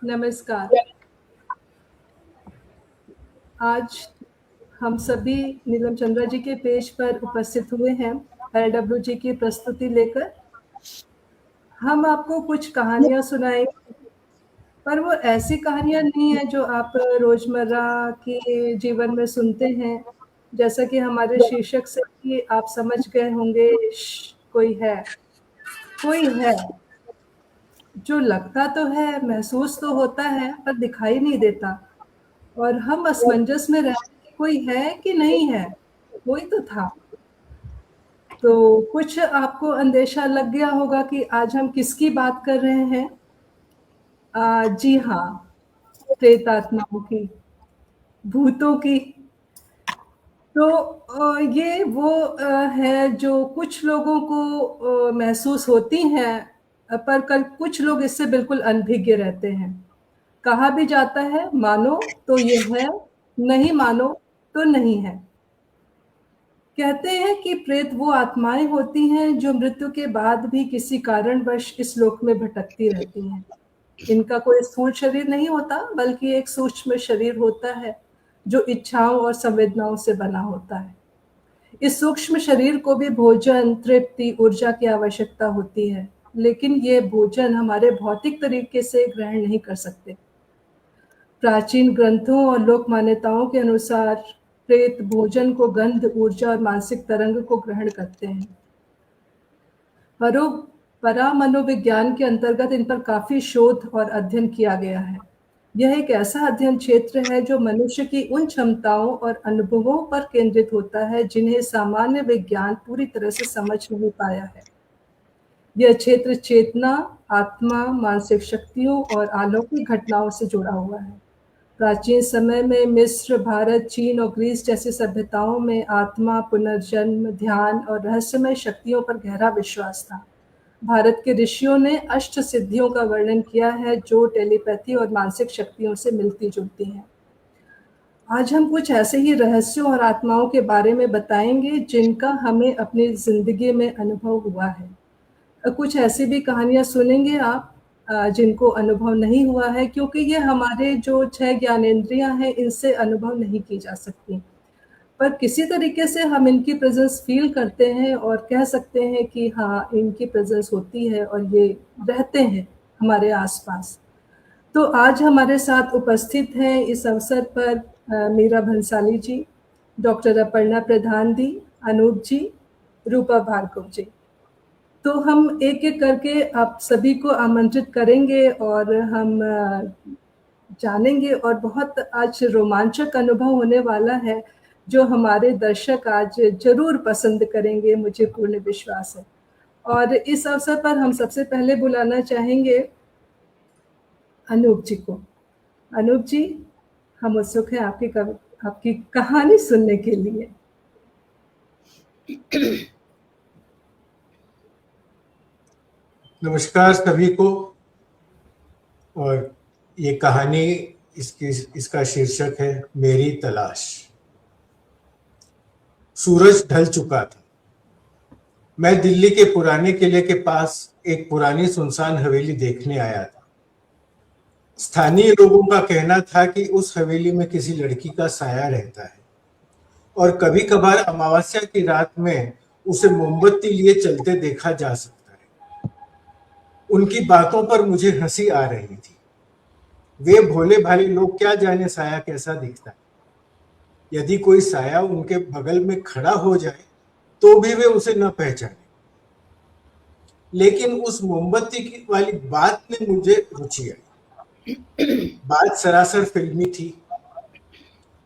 नमस्कार। आज हम सभी नीलम चंद्रा जी के पेज पर उपस्थित हुए हैं एलडब्ल्यू जी की प्रस्तुति लेकर। हम आपको कुछ कहानियाँ सुनाएंगे, पर वो ऐसी कहानियाँ नहीं है जो आप रोजमर्रा के जीवन में सुनते हैं। जैसा कि हमारे शीर्षक से ही आप समझ गए होंगे, कोई है जो लगता तो है, महसूस तो होता है, पर दिखाई नहीं देता। और हम असमंजस में रहते कि कोई है कि नहीं है। कोई तो था। तो कुछ आपको अंदेशा लग गया होगा कि आज हम किसकी बात कर रहे हैं। जी हाँ, प्रेत आत्माओं की, भूतों की। तो ये वो है जो कुछ लोगों को महसूस होती हैं, पर कल कुछ लोग इससे बिल्कुल अनभिज्ञ रहते हैं। कहा भी जाता है मानो तो ये है, नहीं मानो तो नहीं है। कहते हैं कि प्रेत वो आत्माएं होती हैं जो मृत्यु के बाद भी किसी कारणवश इस लोक में भटकती रहती हैं। इनका कोई स्थूल शरीर नहीं होता, बल्कि एक सूक्ष्म शरीर होता है जो इच्छाओं और संवेदनाओं से बना होता है। इस सूक्ष्म शरीर को भी भोजन, तृप्ति, ऊर्जा की आवश्यकता होती है, लेकिन ये भोजन हमारे भौतिक तरीके से ग्रहण नहीं कर सकते। प्राचीन ग्रंथों और लोक मान्यताओं के अनुसार प्रेत भोजन को गंध, ऊर्जा और मानसिक तरंग को ग्रहण करते हैं। परामनोविज्ञान के अंतर्गत इन पर काफी शोध और अध्ययन किया गया है। यह एक ऐसा अध्ययन क्षेत्र है जो मनुष्य की उन क्षमताओं और अनुभवों पर केंद्रित होता है जिन्हें सामान्य विज्ञान पूरी तरह से समझ नहीं पाया है। यह क्षेत्र चेतना, आत्मा, मानसिक शक्तियों और अलौकिक घटनाओं से जुड़ा हुआ है। प्राचीन समय में मिस्र, भारत, चीन और ग्रीस जैसी सभ्यताओं में आत्मा, पुनर्जन्म, ध्यान और रहस्यमय शक्तियों पर गहरा विश्वास था। भारत के ऋषियों ने अष्ट सिद्धियों का वर्णन किया है जो टेलीपैथी और मानसिक शक्तियों से मिलती जुलती हैं। आज हम कुछ ऐसे ही रहस्यों और आत्माओं के बारे में बताएंगे जिनका हमें अपनी जिंदगी में अनुभव हुआ है। कुछ ऐसी भी कहानियाँ सुनेंगे आप जिनको अनुभव नहीं हुआ है, क्योंकि ये हमारे जो 6 ज्ञानेंद्रियाँ हैं इनसे अनुभव नहीं की जा सकती। पर किसी तरीके से हम इनकी प्रेज़ेंस फ़ील करते हैं और कह सकते हैं कि हाँ, इनकी प्रेज़ेंस होती है और ये रहते हैं हमारे आस-पास। तो आज हमारे साथ उपस्थित हैं इस अवसर पर मीरा भंसाली जी, डॉक्टर अपर्णा प्रधान दी, अनूप जी, रूपा भार्गव जी। तो हम एक-एक करके आप सभी को आमंत्रित करेंगे और हम जानेंगे और बहुत आज रोमांचक अनुभव होने वाला है, जो हमारे दर्शक आज ज़रूर पसंद करेंगे, मुझे पूर्ण विश्वास है। और इस अवसर पर हम सबसे पहले बुलाना चाहेंगे अनूप जी को। अनूप जी, हम उत्सुक हैं आपकी कहानी सुनने के लिए। नमस्कार सभी को। और ये कहानी इसका शीर्षक है मेरी तलाश। सूरज ढल चुका था। मैं दिल्ली के पुराने किले के पास एक पुरानी सुनसान हवेली देखने आया था। स्थानीय लोगों का कहना था कि उस हवेली में किसी लड़की का साया रहता है और कभी कभार अमावस्या की रात में उसे मोमबत्ती लिए चलते देखा जा सकता है। उनकी बातों पर मुझे हंसी आ रही थी। वे भोले भाले लोग क्या जाने साया कैसा दिखता है। यदि कोई साया उनके बगल में खड़ा हो जाए तो भी वे उसे न पहचाने। लेकिन उस मोमबत्ती की वाली बात में मुझे रुचि आई। बात सरासर फिल्मी थी।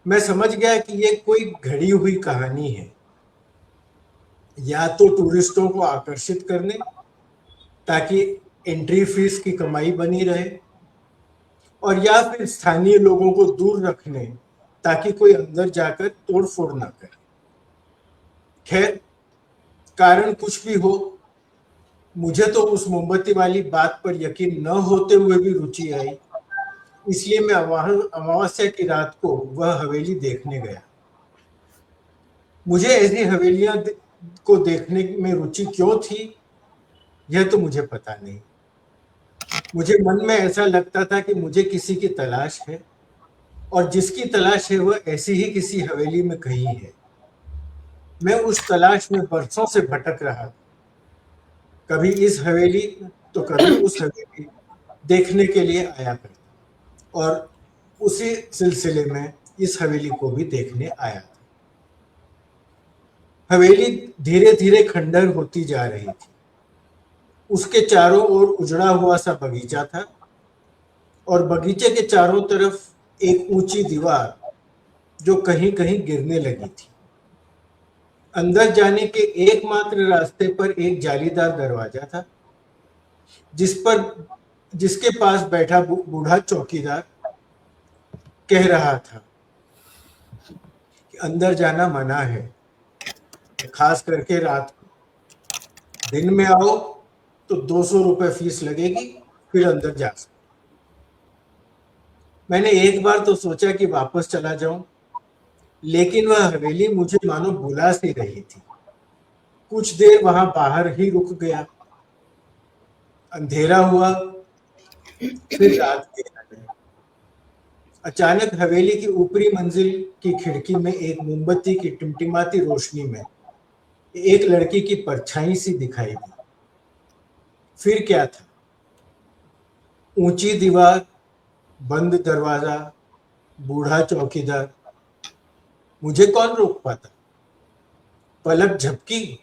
मैं समझ गया कि ये कोई घड़ी हुई कहानी है, या तो टूरिस्टों को आकर्षित करने ताकि एंट्री फीस की कमाई बनी रहे, और या फिर स्थानीय लोगों को दूर रखने ताकि कोई अंदर जाकर तोड़फोड़ ना करे। खैर, कारण कुछ भी हो, मुझे तो उस मोमबत्ती वाली बात पर यकीन न होते हुए भी रुचि आई। इसलिए मैं अमावस्या की रात को वह हवेली देखने गया। मुझे ऐसी हवेलियां को देखने में रुचि क्यों थी, यह तो मुझे पता नहीं। मुझे मन में ऐसा लगता था कि मुझे किसी की तलाश है, और जिसकी तलाश है वह ऐसी ही किसी हवेली में कहीं है। मैं उस तलाश में बरसों से भटक रहा था, कभी इस हवेली तो कभी उस हवेली देखने के लिए आया करता, और उसी सिलसिले में इस हवेली को भी देखने आया था। हवेली धीरे धीरे खंडर होती जा रही थी। उसके चारों ओर उजड़ा हुआ सा बगीचा था, और बगीचे के चारों तरफ एक ऊंची दीवार जो कहीं कहीं गिरने लगी थी। अंदर जाने के एकमात्र रास्ते पर एक जालीदार दरवाजा था, जिसके पास बैठा बूढ़ा चौकीदार कह रहा था कि अंदर जाना मना है, खास करके रात को। दिन में आओ तो 200 रुपए फीस लगेगी, फिर अंदर जा सकते। मैंने एक बार तो सोचा कि वापस चला जाऊं, लेकिन वह हवेली मुझे मानो बुला सी रही थी। कुछ देर वहां बाहर ही रुक गया। अंधेरा हुआ, फिर रात के आ गई। अचानक हवेली की ऊपरी मंजिल की खिड़की में एक मोमबत्ती की टिमटिमाती रोशनी में एक लड़की की परछाई सी दिखाई दी। फिर क्या था? ऊंची दीवार, बंद दरवाजा, बूढ़ा चौकीदार। मुझे कौन रोक पाता? पलक झपकी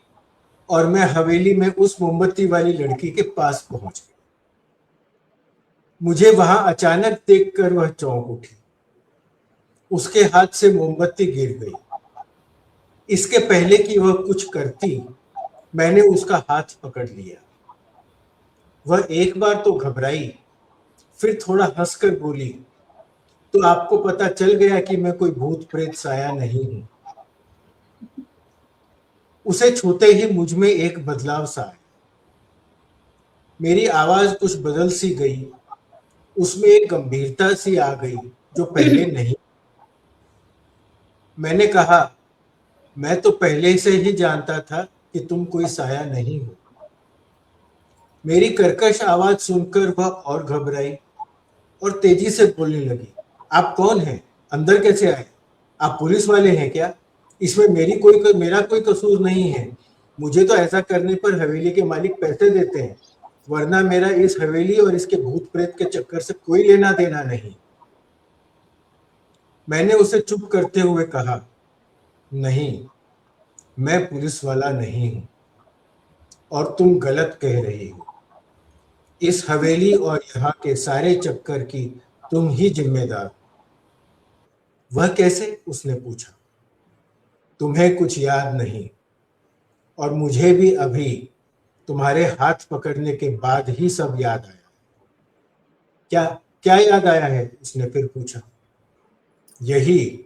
और मैं हवेली में उस मोमबत्ती वाली लड़की के पास पहुंच गया। मुझे वहां अचानक देखकर वह चौंक उठी। उसके हाथ से मोमबत्ती गिर गई। इसके पहले कि वह कुछ करती, मैंने उसका हाथ पकड़ लिया। वह एक बार तो घबराई, फिर थोड़ा हंसकर बोली, तो आपको पता चल गया कि मैं कोई भूत प्रेत साया नहीं हूं। उसे छूते ही मुझ में एक बदलाव सा आया। मेरी आवाज कुछ बदल सी गई, उसमें एक गंभीरता सी आ गई जो पहले नहीं। मैंने कहा, मैं तो पहले से ही जानता था कि तुम कोई साया नहीं हो। मेरी कर्कश आवाज सुनकर वह और घबराई और तेजी से बोलने लगी, आप कौन हैं? अंदर कैसे आए? आप पुलिस वाले हैं क्या? इसमें मेरा कोई कसूर नहीं है। मुझे तो ऐसा करने पर हवेली के मालिक पैसे देते हैं, वरना मेरा इस हवेली और इसके भूत प्रेत के चक्कर से कोई लेना देना नहीं। मैंने उसे चुप करते हुए कहा, नहीं, मैं पुलिस वाला नहीं हूं, और तुम गलत कह रही हो। इस हवेली और यहाँ के सारे चक्कर की तुम ही जिम्मेदार हो। वह कैसे? उसने पूछा। तुम्हें कुछ याद नहीं, और मुझे भी अभी तुम्हारे हाथ पकड़ने के बाद ही सब याद आया। क्या क्या याद आया है? उसने फिर पूछा। यही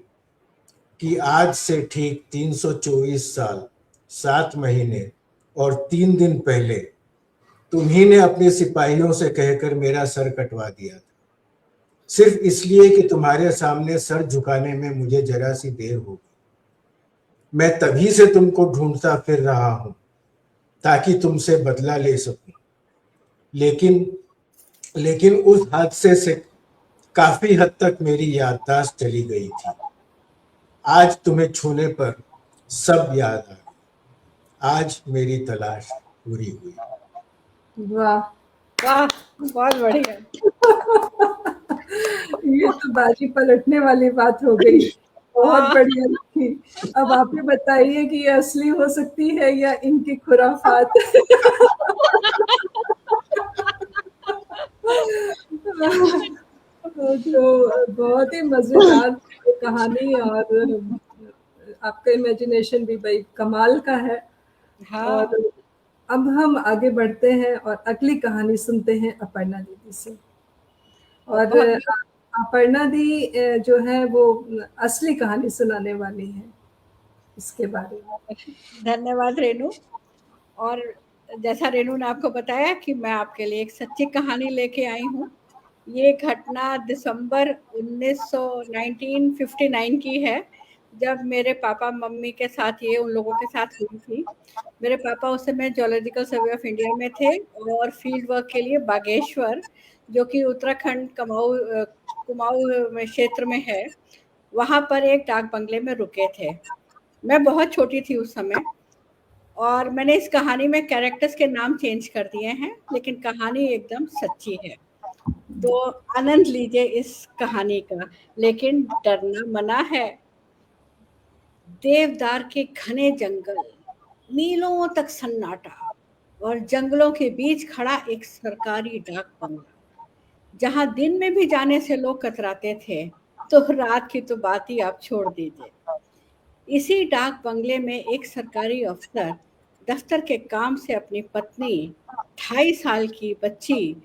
कि आज से ठीक 324 साल, 7 महीने और 3 दिन पहले तुम्ही ने अपने सिपाहियों से कहकर मेरा सर कटवा दिया था, सिर्फ इसलिए कि तुम्हारे सामने सर झुकाने में मुझे जरा सी देर हो गई। मैं तभी से तुमको ढूंढता फिर रहा हूं ताकि तुमसे बदला ले सकूं, लेकिन लेकिन उस हादसे से काफी हद तक मेरी याददाश्त चली गई थी। आज तुम्हें छूने पर सब याद आ गया। आज मेरी तलाश पूरी हुई। वाह वाह, बहुत बढ़िया। ये तो बाजी पलटने वाली बात हो गई। बहुत हाँ। बढ़िया थी। अब आप ही बताइए कि ये असली हो सकती है या इनकी खुराफात। तो बहुत ही मजेदार कहानी, और आपका इमेजिनेशन भी भाई कमाल का है। हाँ। और अब हम आगे बढ़ते हैं और अगली कहानी सुनते हैं अपर्णा दीदी से। और अपर्णा दी जो है वो असली कहानी सुनाने वाली है इसके बारे में। धन्यवाद रेनू। और जैसा रेनू ने आपको बताया कि मैं आपके लिए एक सच्ची कहानी लेके आई हूँ। ये घटना दिसंबर 1959 की है, जब मेरे पापा मम्मी के साथ ये उन लोगों के साथ हुई थी। मेरे पापा उस समय जियोलॉजिकल सर्वे ऑफ इंडिया में थे और फील्ड वर्क के लिए बागेश्वर जो कि उत्तराखंड कुमाऊं में क्षेत्र में है, वहाँ पर एक डाक बंगले में रुके थे। मैं बहुत छोटी थी उस समय, और मैंने इस कहानी में कैरेक्टर्स के नाम चेंज कर दिए हैं, लेकिन कहानी एकदम सच्ची है। तो आनंद लीजिए इस कहानी का, लेकिन डरना मना है। देवदार के घने जंगल, मीलों तक सन्नाटा, और जंगलों के बीच खड़ा एक सरकारी डाक बंगला, जहां दिन में भी जाने से लोग कतराते थे, तो रात की तो बात ही आप छोड़ दीजिए। इसी डाक बंगले में एक सरकारी अफसर दफ्तर के काम से अपनी पत्नी, 2.5 साल की बच्ची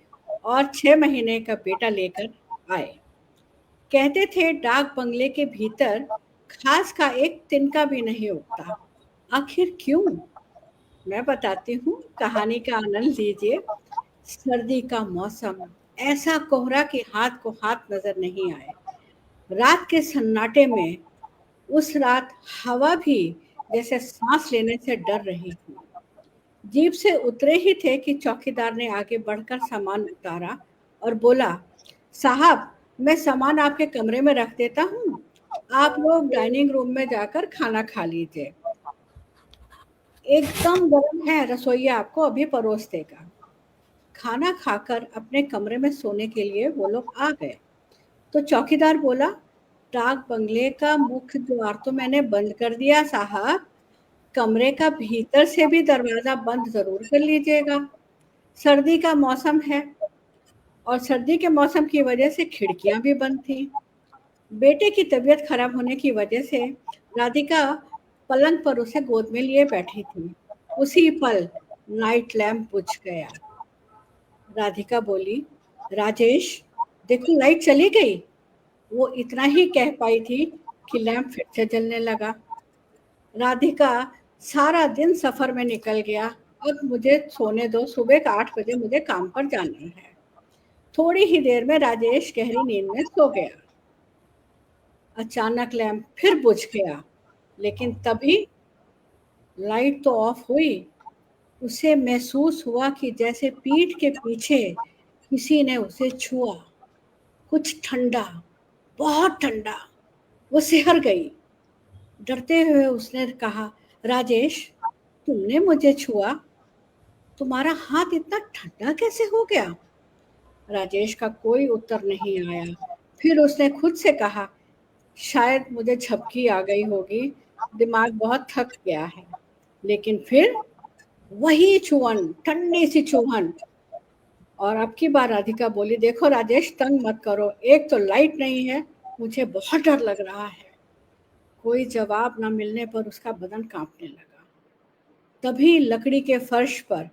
और 6 महीने का बेटा लेकर आए। कहते थे डाक बंगले के भीतर घास का एक तिनका भी नहीं उगता। आखिर क्यों? मैं बताती हूँ, कहानी का आनंद लीजिए। सर्दी का मौसम, ऐसा कोहरा कि हाथ को हाथ नजर नहीं आए। रात के सन्नाटे में उस रात हवा भी जैसे सांस लेने से डर रही थी। जीप से उतरे ही थे कि चौकीदार ने आगे बढ़कर सामान उतारा और बोला, साहब, मैं सामान आपके कमरे में रख देता हूँ, आप लोग डाइनिंग रूम में जाकर खाना खा लीजिए। एकदम गर्म है, रसोइया आपको अभी परोस देगा। खाना खाकर अपने कमरे में सोने के लिए वो लोग आ गए। तो चौकीदार बोला, डाक बंगले का मुख्य द्वार तो मैंने बंद कर दिया साहब, कमरे का भीतर से भी दरवाजा बंद जरूर कर लीजिएगा। सर्दी का मौसम है, और सर्दी के मौसम की वजह से खिड़कियां भी बंद थी। बेटे की तबीयत खराब होने की वजह से राधिका पलंग पर उसे गोद में लिए बैठी थी। उसी पल नाइट लैंप बुझ गया। राधिका बोली, राजेश, देखो लाइट चली गई। वो इतना ही कह पाई थी कि लैंप फिर से जलने लगा। राधिका, सारा दिन सफर में निकल गया, अब मुझे सोने दो, सुबह का 8 बजे मुझे काम पर जाना है। थोड़ी ही देर में राजेश गहरी नींद में सो गया। अचानक लैंप फिर बुझ गया, लेकिन तभी लाइट तो ऑफ हुई। उसे महसूस हुआ कि जैसे पीठ के पीछे किसी ने उसे छुआ, कुछ ठंडा, बहुत ठंडा। वो सिहर गई। डरते हुए उसने कहा, राजेश, तुमने मुझे छुआ, तुम्हारा हाथ इतना ठंडा कैसे हो गया? राजेश का कोई उत्तर नहीं आया। फिर उसने खुद से कहा, शायद मुझे झपकी आ गई होगी, दिमाग बहुत थक गया है। लेकिन फिर वही चुहन, ठंडी सी चुहन। और अब की बार राधिका बोली, देखो राजेश, तंग मत करो, एक तो लाइट नहीं है, मुझे बहुत डर लग रहा है। कोई जवाब न मिलने पर उसका बदन कांपने लगा। तभी लकड़ी के फर्श पर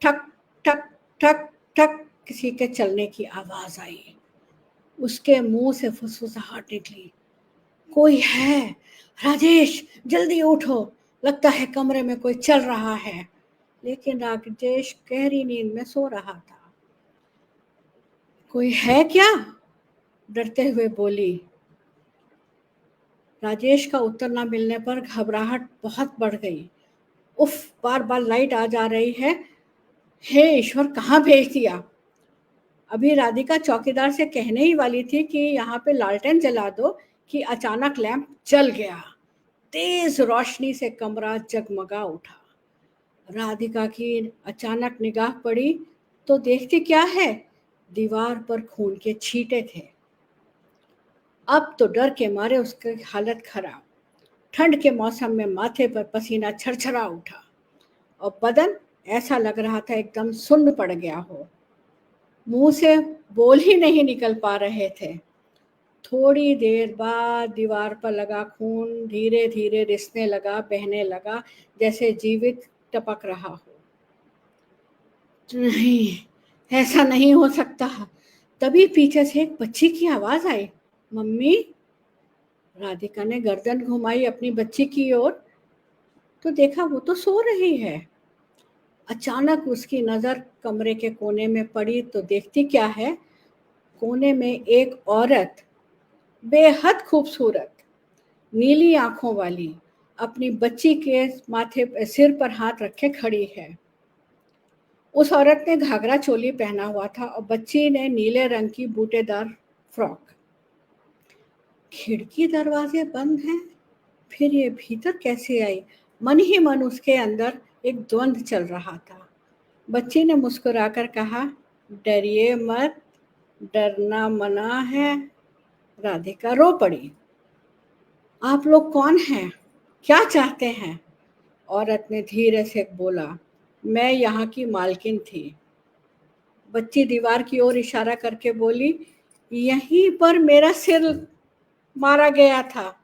ठक ठक ठक ठक किसी के चलने की आवाज आई। उसके मुंह से फुसफुसाहट निकली, कोई है, राजेश जल्दी उठो, लगता है कमरे में कोई चल रहा है। लेकिन राजेश गहरी नींद में सो रहा था। कोई है क्या? डरते हुए बोली। राजेश का उत्तर न मिलने पर घबराहट बहुत बढ़ गई। उफ, बार बार लाइट आ जा रही है, हे ईश्वर, कहाँ भेज दिया? अभी राधिका चौकीदार से कहने ही वाली थी कि यहाँ पे लालटेन जला दो, कि अचानक लैंप जल गया। तेज रोशनी से कमरा जगमगा उठा। राधिका की अचानक निगाह पड़ी तो देखती क्या है, दीवार पर खून के छींटे थे। अब तो डर के मारे उसकी हालत खराब। ठंड के मौसम में माथे पर पसीना छरछरा उठा, और बदन ऐसा लग रहा था एकदम सुन्न पड़ गया हो। मुंह से बोल ही नहीं निकल पा रहे थे। थोड़ी देर बाद दीवार पर लगा खून धीरे धीरे रिसने लगा, बहने लगा, जैसे जीवित टपक रहा हो। नहीं, ऐसा नहीं हो सकता। तभी पीछे से एक बच्ची की आवाज आई, मम्मी। राधिका ने गर्दन घुमाई अपनी बच्ची की ओर, तो देखा वो तो सो रही है। अचानक उसकी नजर कमरे के कोने में पड़ी तो देखती क्या है, कोने में एक औरत, बेहद खूबसूरत, नीली आंखों वाली, अपनी बच्ची के माथे सिर पर हाथ रखे खड़ी है। उस औरत ने घाघरा चोली पहना हुआ था और बच्ची ने नीले रंग की बूटेदार फ्रॉक। खिड़की दरवाजे बंद हैं, फिर ये भीतर कैसे आई? मन ही मन उसके अंदर एक द्वंद्व चल रहा था। बच्ची ने मुस्कुराकर कहा, डरिए मत, डरना मना है। राधिका रो पड़ी। आप लोग कौन हैं? क्या चाहते हैं? औरत ने धीरे से बोला, मैं यहाँ की मालकिन थी। बच्ची दीवार की ओर इशारा करके बोली, यहीं पर मेरा सिर मारा गया था,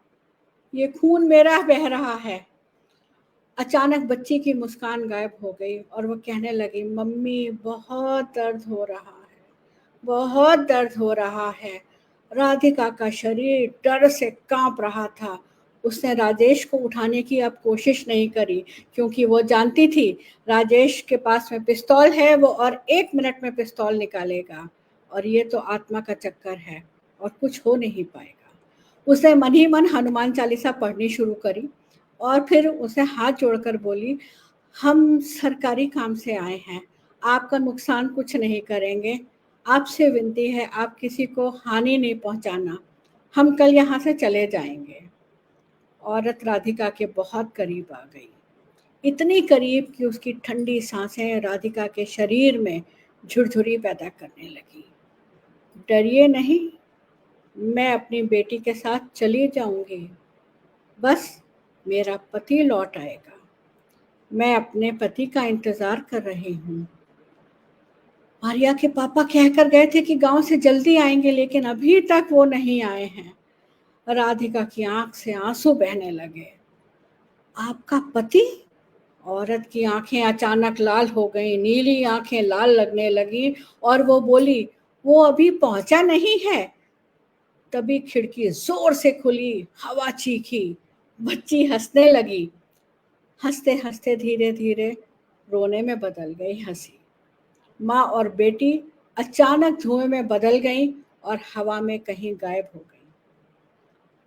ये खून मेरा बह रहा है। अचानक बच्ची की मुस्कान गायब हो गई और वो कहने लगी, मम्मी बहुत दर्द हो रहा है, बहुत दर्द हो रहा है। राधिका का शरीर डर से कांप रहा था। उसने राजेश को उठाने की अब कोशिश नहीं करी, क्योंकि वो जानती थी राजेश के पास में पिस्तौल है, वो और 1 मिनट में पिस्तौल निकालेगा, और ये तो आत्मा का चक्कर है और कुछ हो नहीं पाएगा। उसने मन ही मन हनुमान चालीसा पढ़नी शुरू करी और फिर उसे हाथ जोड़कर बोली, हम सरकारी काम से आए हैं, आपका नुकसान कुछ नहीं करेंगे। आपसे विनती है, आप किसी को हानि नहीं पहुंचाना, हम कल यहाँ से चले जाएंगे। औरत राधिका के बहुत करीब आ गई, इतनी करीब कि उसकी ठंडी सांसें राधिका के शरीर में झुरझुरी पैदा करने लगी। डरिए नहीं, मैं अपनी बेटी के साथ चली जाऊंगी, बस मेरा पति लौट आएगा, मैं अपने पति का इंतजार कर रही हूँ। मारिया के पापा कहकर गए थे कि गांव से जल्दी आएंगे, लेकिन अभी तक वो नहीं आए हैं। राधिका की आंख से आंसू बहने लगे। आपका पति? औरत की आंखें अचानक लाल हो गईं, नीली आंखें लाल लगने लगी और वो बोली, वो अभी पहुंचा नहीं है। तभी खिड़की जोर से खुली, हवा चीखी, बच्ची हंसने लगी। हंसते हंसते धीरे धीरे रोने में बदल गई हंसी। माँ और बेटी अचानक धुएं में बदल गईं और हवा में कहीं गायब हो गई।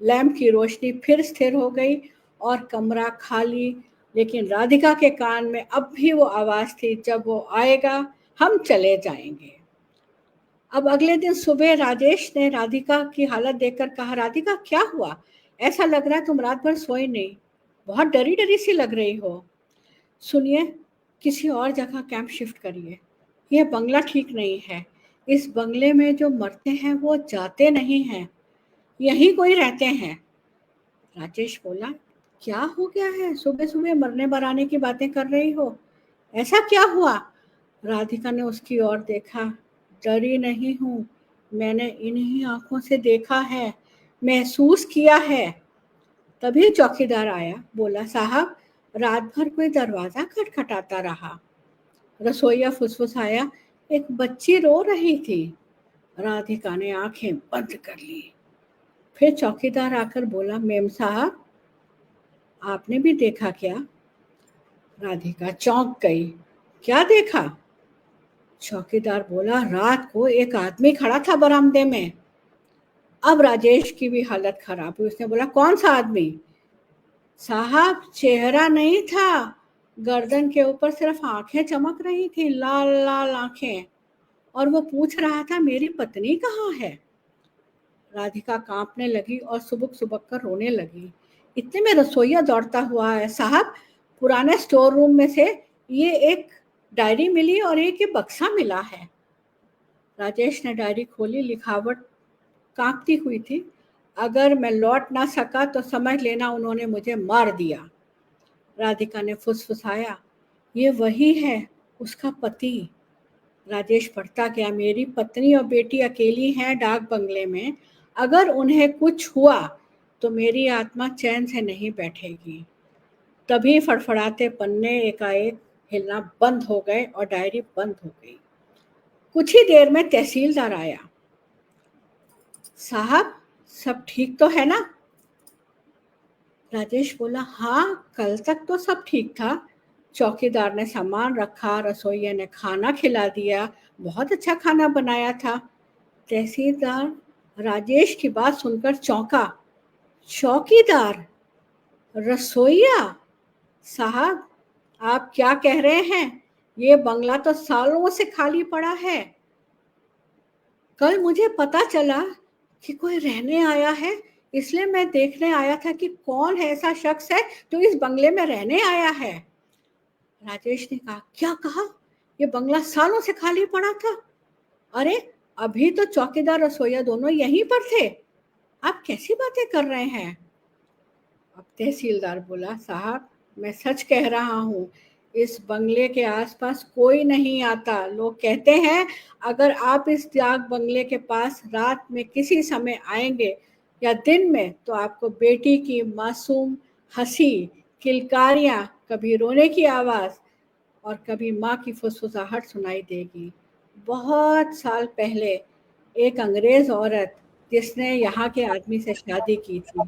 लैंप की रोशनी फिर स्थिर हो गई और कमरा खाली, लेकिन राधिका के कान में अब भी वो आवाज थी, जब वो आएगा हम चले जाएंगे। अब अगले दिन सुबह राजेश ने राधिका की हालत देखकर कहा, राधिका क्या हुआ? ऐसा लग रहा है तुम रात भर सोई नहीं, बहुत डरी डरी सी लग रही हो। सुनिए, किसी और जगह कैंप शिफ्ट करिए, यह बंगला ठीक नहीं है। इस बंगले में जो मरते हैं वो जाते नहीं हैं, यहीं कोई रहते हैं। राजेश बोला, क्या हो गया है, सुबह सुबह मरने मराने की बातें कर रही हो, ऐसा क्या हुआ? राधिका ने उसकी ओर देखा। डरी नहीं हूँ, मैंने इन्हीं आंखों से देखा है, महसूस किया है। तभी चौकीदार आया, बोला, साहब रात भर कोई दरवाजा खटखटाता रहा। रसोइया फुसफुसाया, एक बच्ची रो रही थी। राधिका ने आंखें बंद कर ली। फिर चौकीदार आकर बोला, मेम साहब आपने भी देखा क्या? राधिका चौंक गई। क्या देखा? चौकीदार बोला, रात को एक आदमी खड़ा था बरामदे में। अब राजेश की भी हालत खराब हुई। उसने बोला, कौन सा आदमी? साहब चेहरा नहीं था, गर्दन के ऊपर सिर्फ आंखें चमक रही थी, लाल लाल आंखें, और वो पूछ रहा था, मेरी पत्नी कहाँ है? राधिका कांपने लगी और सुबक सुबक कर रोने लगी। इतने में रसोइया दौड़ता हुआ है, साहब पुराने स्टोर रूम में से ये एक डायरी मिली और एक ये बक्सा मिला है। राजेश ने डायरी खोली, लिखावट कांपती हुई थी, अगर मैं लौट ना सका तो समझ लेना उन्होंने मुझे मार दिया। राधिका ने फुसफुसाया, ये वही है, उसका पति। राजेश पढ़ता गया, मेरी पत्नी और बेटी अकेली हैं डाक बंगले में, अगर उन्हें कुछ हुआ तो मेरी आत्मा चैन से नहीं बैठेगी। तभी फड़फड़ाते पन्ने एकाएक हिलना बंद हो गए और डायरी बंद हो गई। कुछ ही देर में तहसीलदार आया। साहब सब ठीक तो है ना? राजेश बोला, हाँ कल तक तो सब ठीक था। चौकीदार ने सामान रखा, रसोइया ने खाना खिला दिया, बहुत अच्छा खाना बनाया था। तहसीलदार राजेश की बात सुनकर चौंका। चौकीदार? रसोइया? साहब आप क्या कह रहे हैं? ये बंगला तो सालों से खाली पड़ा है। कल मुझे पता चला कि कोई रहने आया है, इसलिए मैं देखने आया था कि कौन है ऐसा शख्स है जो इस बंगले में रहने आया है। राजेश ने कहा, क्या कहा? ये बंगला सालों से खाली पड़ा था? अरे अभी तो चौकीदार रसोइया दोनों यहीं पर थे, आप कैसी बातें कर रहे हैं? अब तहसीलदार बोला, साहब मैं सच कह रहा हूँ, इस बंगले के आसपास कोई नहीं आता। लोग कहते हैं अगर आप इस डाक बंगले के पास रात में किसी समय आएंगे या दिन में तो आपको बेटी की मासूम हंसी, किलकारियां, कभी रोने की आवाज और कभी माँ की फुसफुसाहट सुनाई देगी। बहुत साल पहले एक अंग्रेज औरत जिसने यहाँ के आदमी से शादी की थी,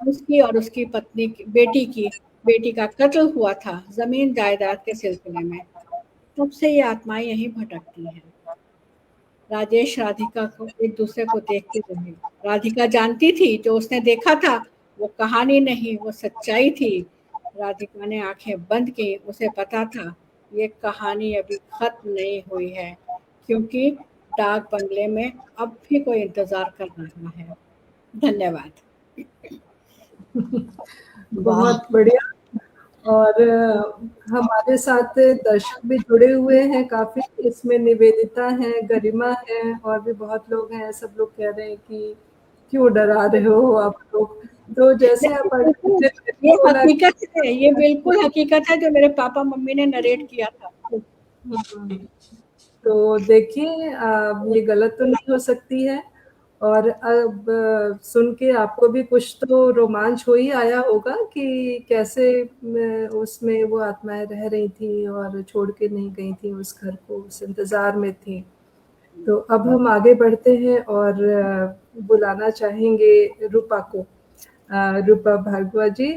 उसकी और उसकी पत्नी बेटी का कत्ल हुआ था जमीन जायदाद के सिलसिले में। तब से ये आत्माएं यहीं भटकती हैं। राजेश राधिका को एक दूसरे को देखते रहे। राधिका जानती थी जो उसने देखा था वो कहानी नहीं, वो सच्चाई थी। राधिका ने आंखें बंद की, उसे पता था ये कहानी अभी खत्म नहीं हुई है, क्योंकि डाक बंगले में अब भी कोई इंतजार कर रहा है। धन्यवाद। बहुत बढ़िया। और हमारे साथ दर्शक भी जुड़े हुए हैं काफी, इसमें निवेदिता है, गरिमा है और भी बहुत लोग हैं। सब लोग कह रहे हैं कि क्यों डरा रहे हो आप लोग, तो जैसे आप ये हकीकत है, ये बिल्कुल हकीकत है जो मेरे पापा मम्मी ने नरेट किया था। तो देखिए ये गलत तो नहीं हो सकती है। और अब सुन के आपको भी कुछ तो रोमांच हो ही आया होगा कि कैसे उसमें वो आत्माएं रह रही थी और छोड़ के नहीं गई थी उस घर को, उस इंतजार में थी। तो अब हम आगे बढ़ते हैं और बुलाना चाहेंगे रूपा को। रूपा भार्गवा जी,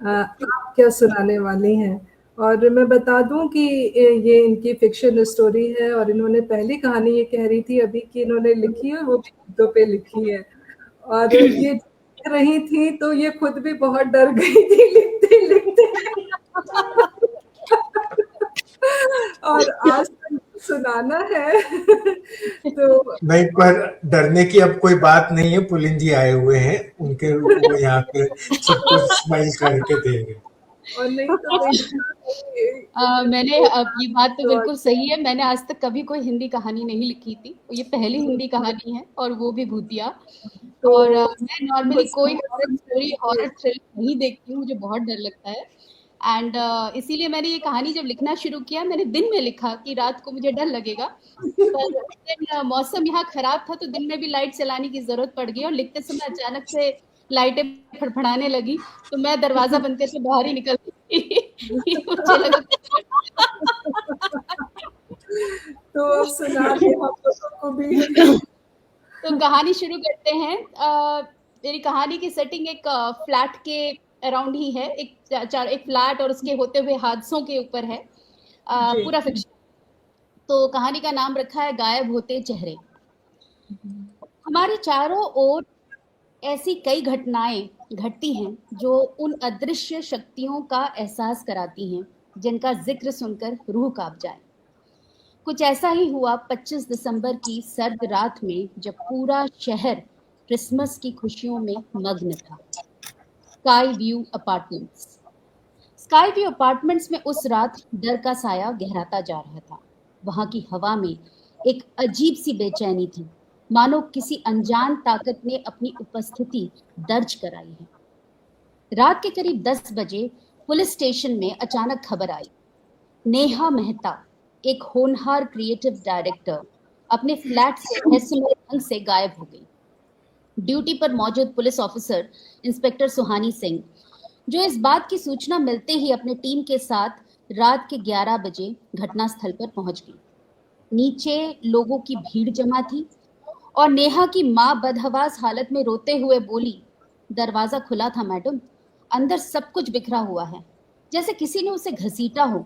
आप क्या सुनाने वाली हैं? और मैं बता दूं कि ये इनकी फिक्शन स्टोरी है और इन्होंने पहली कहानी ये कह रही थी अभी कि इन्होंने लिखी है, वो भी गीतों पे लिखी है। और ये लिख रही थी तो ये खुद भी बहुत डर गई थी लिखते लिखते। और आज सुनाना है तो नहीं, पर डरने की अब कोई बात नहीं है। पुलिन जी आए हुए हैं, उनके वो यहाँ पे सबको स्माइल करके देंगे। और नहीं तो मैंने अब ये बात तो बिल्कुल सही है, मैंने आज तक कभी कोई हिंदी कहानी नहीं लिखी थी, ये पहली हिंदी कहानी है और वो भी भूतिया। और मैं नॉर्मली कोई हॉरर स्टोरी, हॉरर थ्रिलर नहीं देखती हूँ, मुझे बहुत डर लगता है। एंड इसीलिए मैंने ये कहानी जब लिखना शुरू किया, मैंने दिन में लिखा कि रात को मुझे डर लगेगा, पर उस दिन मौसम यहाँ खराब था तो दिन में भी लाइट चलाने की जरूरत पड़ गई और लिखते समय अचानक से लाइटें फड़फड़ाने लगी तो मैं दरवाजा बंद करके बाहर ही निकल गई। मुझे लगा तो अब सुना दे हम लोगों को भी। तो कहानी शुरू करते हैं। मेरी कहानी की सेटिंग एक फ्लैट के अराउंड ही है, एक फ्लैट और उसके होते हुए हादसों के ऊपर है, पूरा फिक्शन। तो कहानी का नाम रखा है गायब होते चेहरे। हमारे चारों ओर ऐसी कई घटनाएं घटती हैं जो उन अदृश्य शक्तियों का एहसास कराती हैं जिनका जिक्र सुनकर रूह कांप जाए। कुछ ऐसा ही हुआ 25 दिसंबर की सर्द रात में, जब पूरा शहर क्रिसमस की खुशियों में मग्न था। स्काई व्यू अपार्टमेंट्स में उस रात डर का साया गहराता जा रहा था। वहां की हवा में एक अजीब सी बेचैनी थी, मानो किसी अनजान ताकत ने अपनी उपस्थिति दर्ज कराई है। रात के करीब 10 बजे पुलिस स्टेशन में अचानक खबर आई, नेहा मेहता, एक होनहार क्रिएटिव डायरेक्टर, अपने फ्लैट से रहस्यमय ढंग से गायब हो गई। ड्यूटी पर मौजूद पुलिस ऑफिसर इंस्पेक्टर सुहानी सिंह, जो इस बात की सूचना मिलते ही अपने टीम के साथ रात के 11 बजे घटनास्थल पर पहुंच गई। नीचे लोगों की भीड़ जमा थी और नेहा की मां बदहवास हालत में रोते हुए बोली, दरवाजा खुला था मैडम, अंदर सब कुछ बिखरा हुआ है, जैसे किसी ने उसे घसीटा हो।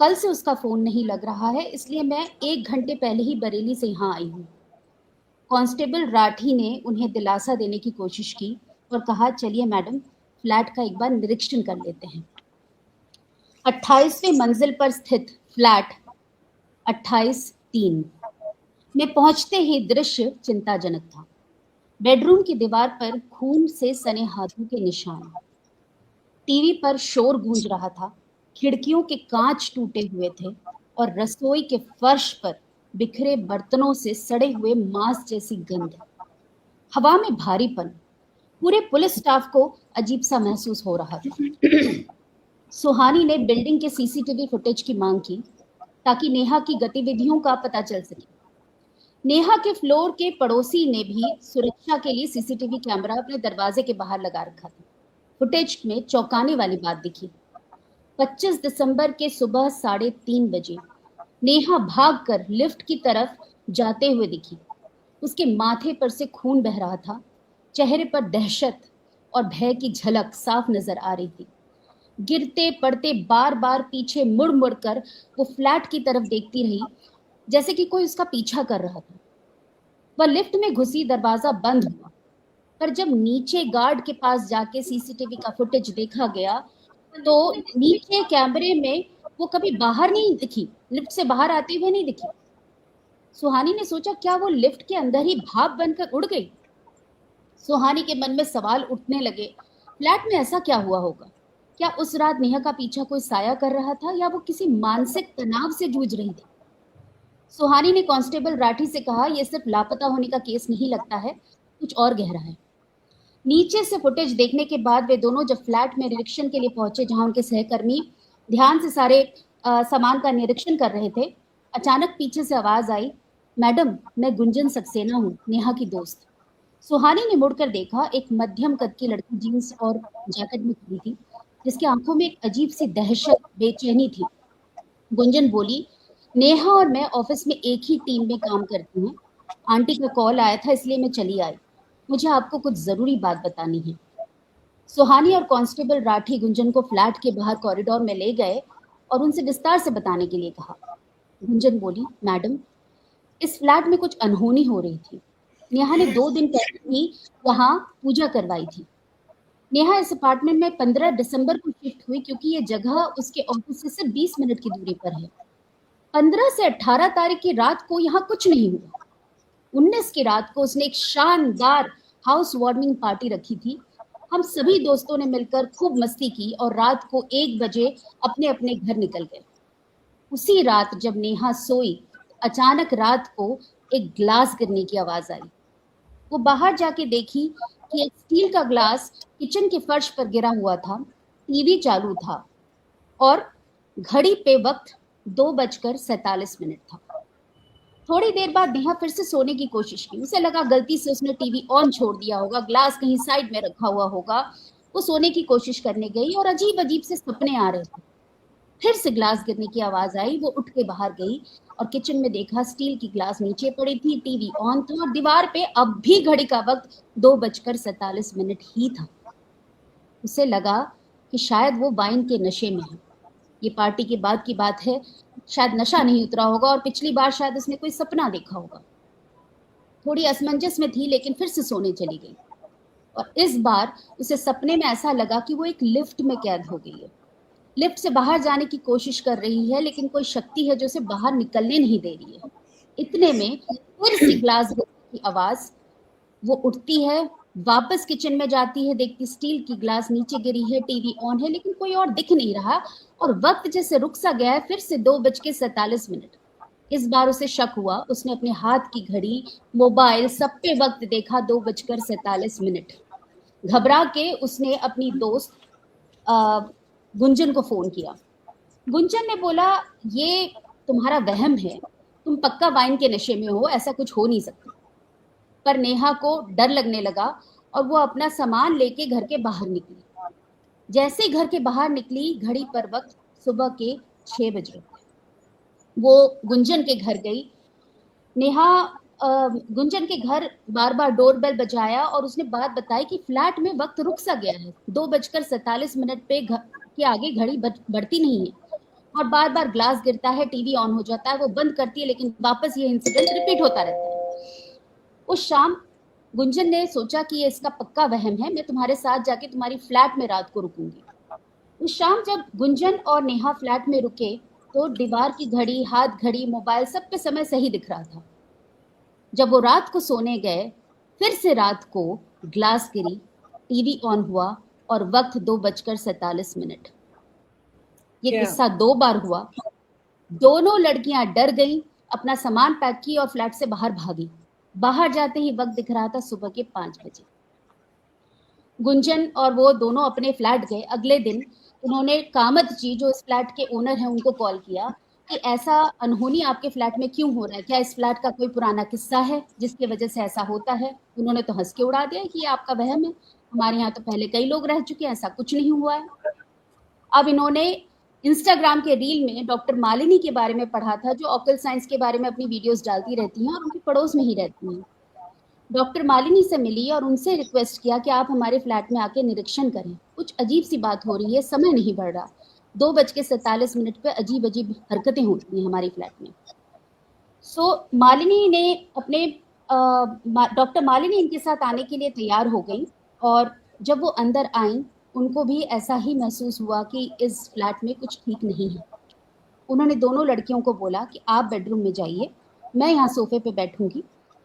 कल से उसका फोन नहीं लग रहा है, इसलिए मैं 1 घंटे पहले ही बरेली से यहाँ आई हूँ। कांस्टेबल राठी ने उन्हें दिलासा देने की कोशिश की और कहा, चलिए मैडम, फ्लैट का एक बार निरीक्षण कर लेते हैं। 28वें मंजिल पर स्थित फ्लैट 28:03 में पहुंचते ही दृश्य चिंताजनक था। बेडरूम की दीवार पर खून से सने हाथों के निशान, टीवी पर शोर गूंज रहा था, खिड़कियों के कांच टूटे हुए थे और रसोई के फर्श पर बिखरे बर्तनों से सड़े हुए मांस जैसी गंध। हवा में भारीपन, पूरे पुलिस स्टाफ को अजीब सा महसूस हो रहा था। सुहानी ने बिल्डिंग के सीसीटीवी फुटेज की मांग की ताकि नेहा की गतिविधियों का पता चल सके। नेहा के फ्लोर के पड़ोसी ने भी सुरक्षा के लिए सीसीटीवी कैमरा अपने दरवाजे के बाहर लगा रखा था। फुटेज में चौंकाने वाली बात दिखी। 25 दिसंबर के सुबह 3:30 बजे नेहा भागकर लिफ्ट की तरफ जाते हुए दिखी। उसके माथे पर से खून बह रहा था, चेहरे पर दहशत और भय की झलक साफ नजर आ रही थी। गिरते पड़ते बार बार पीछे मुड़ मुड़ कर वो फ्लैट की तरफ देखती रही, जैसे कि कोई उसका पीछा कर रहा था। वह लिफ्ट में घुसी, दरवाजा बंद हुआ, पर जब नीचे गार्ड के पास जाके सीसीटीवी का फुटेज देखा गया तो नीचे कैमरे में वो कभी बाहर नहीं दिखी, लिफ्ट से बाहर आते हुए नहीं दिखी। सुहानी ने सोचा, क्या वो लिफ्ट के अंदर ही भाप बनकर उड़ गई? सुहानी के मन में सवाल उठने लगे, फ्लैट में ऐसा क्या हुआ होगा? क्या उस रात नेहा का पीछा कोई साया कर रहा था या वो किसी मानसिक तनाव से जूझ रही थी? सुहानी ने कांस्टेबल राठी से कहा, यह सिर्फ लापता होने का केस नहीं लगता है, कुछ और गहरा है। नीचे से फुटेज देखने के बाद वे दोनों जब फ्लैट में निरीक्षण के लिए पहुंचे, जहां उनके सहकर्मी ध्यान से सारे सामान का निरीक्षण कर रहे थे, अचानक पीछे से आवाज आई, मैडम, मैं गुंजन सक्सेना हूँ, नेहा की दोस्त। सुहानी ने मुड़कर देखा, एक मध्यम कद की लड़की जींस और जैकेट में खड़ी थी, जिसकी आंखों में एक अजीब सी दहशत, बेचैनी थी। गुंजन बोली, नेहा और मैं ऑफिस में एक ही टीम में काम करती हैं। आंटी का कॉल आया था इसलिए मैं चली आई। मुझे आपको कुछ जरूरी बात बतानी है। सुहानी और कांस्टेबल राठी गुंजन को फ्लैट के बाहर कॉरिडोर में ले गए और उनसे विस्तार से बताने के लिए कहा। गुंजन बोली, मैडम, इस फ्लैट में कुछ अनहोनी हो रही थी। नेहा ने 2 दिन पहले ही यहाँ पूजा करवाई थी। नेहा इस अपार्टमेंट में 15 दिसंबर को शिफ्ट हुई क्योंकि ये जगह उसके ऑफिस से सिर्फ 20 मिनट की दूरी पर है। 15 से 18 तारीख की रात को यहाँ कुछ नहीं हुआ। 19 की रात को उसने एक शानदार हाउस वार्मिंग पार्टी रखी थी। हम सभी दोस्तों ने मिलकर खूब मस्ती की और रात को 1 बजे अपने अपने घर निकल गए। उसी रात जब नेहा सोई, अचानक रात को एक ग्लास गिरने की आवाज आई। वो बाहर जाके देखी कि एक स्टील का ग्लास किचन के फर्श पर गिरा हुआ था, टीवी चालू था और घड़ी पे वक्त 2:47 था। थोड़ी देर बाद नेहा फिर से सोने की कोशिश की। उसे लगा गलती से उसने टीवी ऑन छोड़ दिया होगा, ग्लास कहीं साइड में रखा हुआ होगा। वो सोने की कोशिश करने गई और अजीब अजीब से सपने आ रहे थे। फिर से ग्लास गिरने की आवाज आई। वो उठ के बाहर गई और किचन में देखा, स्टील की ग्लास नीचे पड़ी थी, टीवी ऑन था और दीवार पे अब भी घड़ी का वक्त 2:47 ही था। उसे लगा कि शायद वो वाइन के नशे में है। ये पार्टी के बाद की बात है, शायद नशा नहीं उतरा होगा और पिछली बार शायद उसने कोई सपना देखा होगा। थोड़ी असमंजस में थी, लेकिन फिर से सोने चली गई और इस बार उसे सपने में ऐसा लगा कि वो एक लिफ्ट में कैद हो गई है। लिफ्ट से बाहर जाने की कोशिश कर रही है, लेकिन कोई शक्ति है जो उसे बाहर निकलने नहीं दे रही है। इतने में फिर से ग्लास गिरने की आवाज। वो उठती है, वापस किचन में जाती है, देखती स्टील की ग्लास नीचे गिरी है, टीवी ऑन है, लेकिन कोई और दिख नहीं रहा और वक्त जैसे रुक सा गया है। फिर से 2:47। इस बार उसे शक हुआ। उसने अपने हाथ की घड़ी, मोबाइल, सब पे वक्त देखा, 2:47। घबरा के उसने अपनी दोस्त गुंजन को फोन किया। गुंजन ने बोला, ये तुम्हारा वहम है, तुम पक्का वाइन के नशे में हो, ऐसा कुछ हो नहीं सकता। पर नेहा को डर लगने लगा और वो अपना सामान लेके घर के बाहर निकली। जैसे ही घर के बाहर निकली, घड़ी पर वक्त सुबह के 6 बजे। वो गुंजन के घर गई। नेहा गुंजन के घर बार बार डोरबेल बजाया और उसने बात बताई कि फ्लैट में वक्त रुक सा गया है, 2:47 पे के आगे घड़ी बढ़ती नहीं है और बार बार ग्लास गिरता है, टीवी ऑन हो जाता है, वो बंद करती है, लेकिन वापस ये इंसिडेंट रिपीट होता रहता है। उस शाम गुंजन ने सोचा कि ये इसका पक्का वहम है, मैं तुम्हारे साथ जाके तुम्हारी फ्लैट में रात को रुकूंगी। उस शाम जब गुंजन और नेहा फ्लैट में रुके तो दीवार की घड़ी, हाथ घड़ी, मोबाइल सब पे समय सही दिख रहा था। जब वो रात को सोने गए, फिर से रात को ग्लास गिरी, टीवी ऑन हुआ और वक्त 2:47। ये क्या? किस्सा 2 बार हुआ। दोनों लड़कियां डर गईं, अपना सामान पैक की और फ्लैट से बाहर भागी। बाहर जाते ही वक्त दिख रहा था सुबह के 5 बजे। गुंजन और वो दोनों अपने फ्लैट गए। अगले दिन उन्होंने कामत जी, जो इस फ्लैट के ओनर हैं, उनको कॉल किया कि ऐसा अनहोनी आपके फ्लैट में क्यों हो रहा है, क्या इस फ्लैट का कोई पुराना किस्सा है जिसकी वजह से ऐसा होता है। उन्होंने तो हंस के उड़ा दिया कि ये आपका वहम है, हमारे यहाँ तो पहले कई लोग रह चुके हैं, ऐसा कुछ नहीं हुआ है। अब इन्होंने इंस्टाग्राम के रील में डॉक्टर मालिनी के बारे में पढ़ा था, जो ऑकल्ट साइंस के बारे में अपनी वीडियोस डालती रहती हैं और उनके पड़ोस में ही रहती हैं। डॉक्टर मालिनी से मिली और उनसे रिक्वेस्ट किया कि आप हमारे फ्लैट में आके निरीक्षण करें, कुछ अजीब सी बात हो रही है, समय नहीं बढ़ रहा, 2:47 पे अजीब अजीब हरकतें होती हैं हमारे फ्लैट में। सो मालिनी ने अपने डॉक्टर मालिनी इनके साथ आने के लिए तैयार हो गई और जब वो अंदर आई, उनको भी ऐसा ही महसूस हुआ कि इस फ्लैट में कुछ ठीक नहीं है। उन्होंने दोनों लड़कियों को बोला कि आप बेडरूम में जाइए, मैं यहाँ सोफे पे बैठूंगी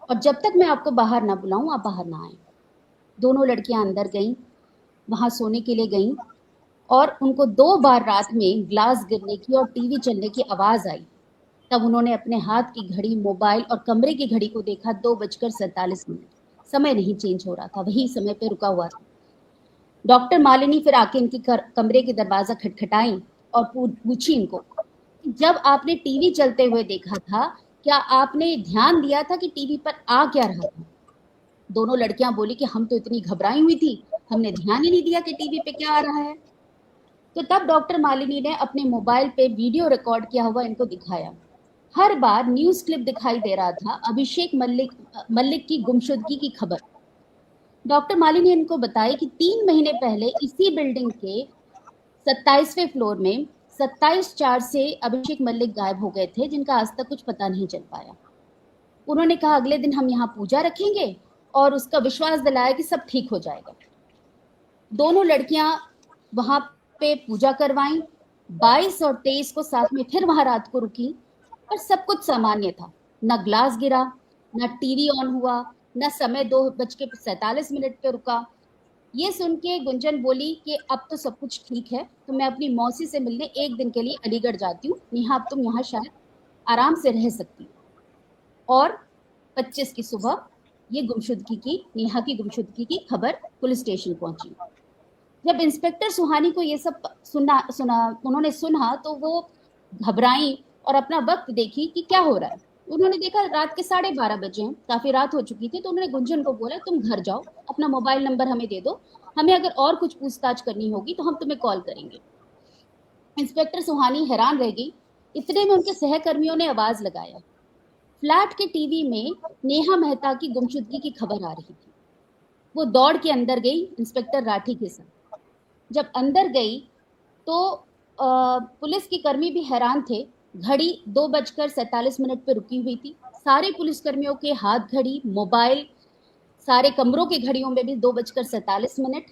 और जब तक मैं आपको बाहर ना बुलाऊं आप बाहर ना आए। दोनों लड़कियां अंदर गईं, वहां सोने के लिए गईं और उनको 2 बार रात में ग्लास गिरने की और टीवी चलने की आवाज आई। तब उन्होंने अपने हाथ की घड़ी, मोबाइल और कमरे की घड़ी को देखा, 2:47। समय नहीं चेंज हो रहा था, वही समय पे रुका हुआ था। डॉक्टर मालिनी फिर आके इनकी कमरे की दरवाजा खटखटाई और पूछी इनको, जब आपने टीवी चलते हुए देखा था, क्या आपने ध्यान दिया था कि टीवी पर आ क्या रहा था? दोनों लड़कियां बोली कि हम तो इतनी घबराई हुई थी, हमने ध्यान ही नहीं दिया कि टीवी पे क्या आ रहा है। तो तब डॉक्टर मालिनी ने अपने मोबाइल पे वीडियो रिकॉर्ड किया हुआ इनको दिखाया। हर बार न्यूज क्लिप दिखाई दे रहा था अभिषेक मल्लिक की गुमशुदगी की खबर। डॉक्टर मालिनी ने इनको बताया कि 3 महीने पहले इसी बिल्डिंग के 27वें फ्लोर में 27/4 से अभिषेक मल्लिक गायब हो गए थे, जिनका आज तक कुछ पता नहीं चल पाया। उन्होंने कहा अगले दिन हम यहाँ पूजा रखेंगे और उसका विश्वास दिलाया कि सब ठीक हो जाएगा। दोनों लड़कियां वहां पे पूजा करवाई। 22 और 23 को साथ में फिर वहां रात को रुकी और सब कुछ सामान्य था। न ग्लास गिरा, न टीवी ऑन हुआ, न समय 2:47 पे रुका। ये सुन के गुंजन बोली कि अब तो सब कुछ ठीक है, तो मैं अपनी मौसी से मिलने एक दिन के लिए अलीगढ़ जाती हूँ, नेहा अब तुम यहाँ शायद आराम से रह सकती हो। और 25 की सुबह ये नेहा की गुमशुदगी की खबर पुलिस स्टेशन पहुंची। जब इंस्पेक्टर सुहानी को ये सब उन्होंने सुना तो वो घबराई और अपना वक्त देखी कि क्या हो रहा है। उन्होंने देखा रात के 12:30 बजे हैं, काफी रात हो चुकी थी। तो उन्होंने गुंजन को बोला तुम घर जाओ, अपना मोबाइल नंबर हमें दे दो, हमें अगर और कुछ पूछताछ करनी होगी तो हम तुम्हें कॉल करेंगे। इंस्पेक्टर सुहानी हैरान रह गई। इतने में उनके सहकर्मियों ने आवाज लगाया। फ्लैट के टीवी में नेहा मेहता की गुमशुदगी की खबर आ रही थी। वो दौड़ के अंदर गई इंस्पेक्टर राठी के साथ। जब अंदर गई तो पुलिस की कर्मी भी हैरान थे। घड़ी 2:47 पे रुकी हुई थी। सारे पुलिसकर्मियों के हाथ घड़ी, मोबाइल, सारे कमरों की घड़ियों में भी 2:47।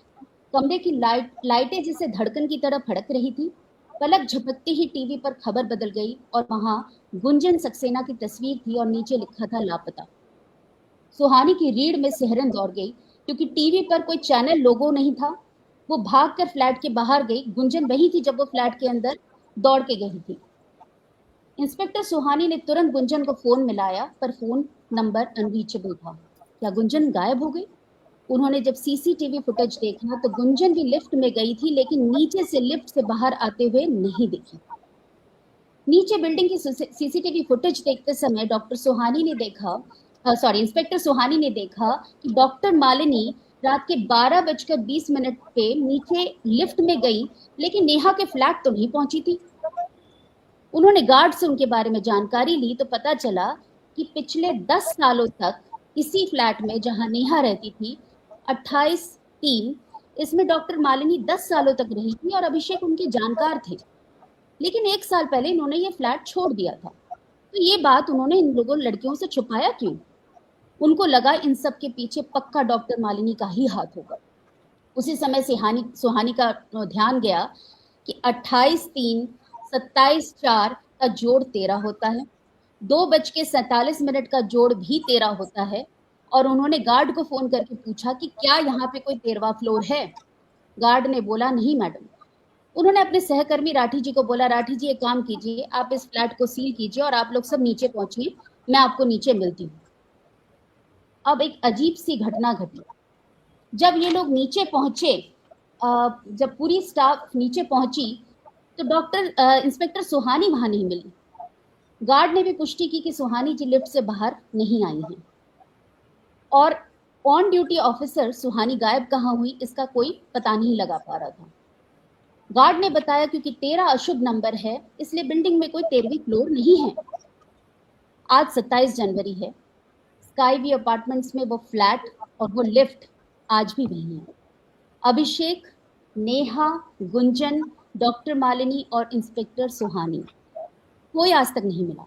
कमरे की लाइटें जैसे धड़कन की तरह फड़क रही थी। पलक झपकते ही टीवी पर खबर बदल गई और वहां गुंजन सक्सेना की तस्वीर थी और नीचे लिखा था लापता। सुहानी की रीढ़ में सिहरन दौड़ गई क्योंकि टीवी पर कोई चैनल लोगो नहीं था। वो भागकर फ्लैट के बाहर गई। गुंजन वही थी जब वो फ्लैट के अंदर दौड़ के गई थी। इंस्पेक्टर सुहानी ने तुरंत गुंजन को फोन मिलाया, पर फोन नंबर अनरीचेबल था। क्या गुंजन गायब हो गई? उन्होंने जब सीसीटीवी फुटेज देखा तो गुंजन भी लिफ्ट में गई थी, लेकिन नीचे से लिफ्ट से बाहर आते हुए नहीं दिखी। नीचे बिल्डिंग की सीसीटीवी फुटेज देखते समय इंस्पेक्टर सुहानी ने देखा कि डॉक्टर मालिनी रात के 12:20 पे नीचे लिफ्ट में गई, लेकिन नेहा के फ्लैट तो नहीं पहुंची थी। उन्होंने गार्ड से उनके बारे में जानकारी ली तो पता चला कि पिछले 10 सालों तक इसी फ्लैट में जहां नेहा रहती थी, 28-3, इसमें डॉक्टर मालिनी 10 सालों तक रही थी और अभिषेक उनके जानकार थे। लेकिन 1 साल पहले इन्होंने ये फ्लैट छोड़ दिया था। तो ये बात उन्होंने इन लोगों लड़कियों से छुपाया क्यों? उनको लगा इन सब के पीछे पक्का डॉक्टर मालिनी का ही हाथ होगा। उसी समय सुहानी का ध्यान गया कि 28-3, 27/4 का जोड़ 13 होता है, 2:47 का जोड़ भी 13 होता है। और उन्होंने गार्ड को फ़ोन करके पूछा कि क्या यहाँ पे कोई 13वां फ्लोर है? गार्ड ने बोला, नहीं मैडम। उन्होंने अपने सहकर्मी राठी जी को बोला, राठी जी एक काम कीजिए, आप इस फ्लैट को सील कीजिए और आप लोग सब नीचे पहुंचिए, मैं आपको नीचे मिलती हूँ। अब एक अजीब सी घटना घटी। जब ये लोग नीचे पहुंचे, जब पूरी स्टाफ नीचे पहुंची, तो इंस्पेक्टर सुहानी वहां नहीं मिली। गार्ड ने भी पुष्टि की कि सुहानी जी लिफ्ट से बाहर नहीं आई हैं, और ऑन ड्यूटी ऑफिसर सुहानी गायब कहाँ हुई इसका कोई पता नहीं लगा पा रहा था। गार्ड ने बताया क्योंकि 13 अशुभ नंबर है, इसलिए बिल्डिंग में कोई 13वीं फ्लोर नहीं है। आज 27 जनवरी है। स्काई व्यू अपार्टमेंट्स में वो फ्लैट और वो लिफ्ट आज भी वही है। अभिषेक, नेहा, गुंजन, डॉक्टर मालिनी और इंस्पेक्टर सुहानी, कोई आज तक नहीं मिला।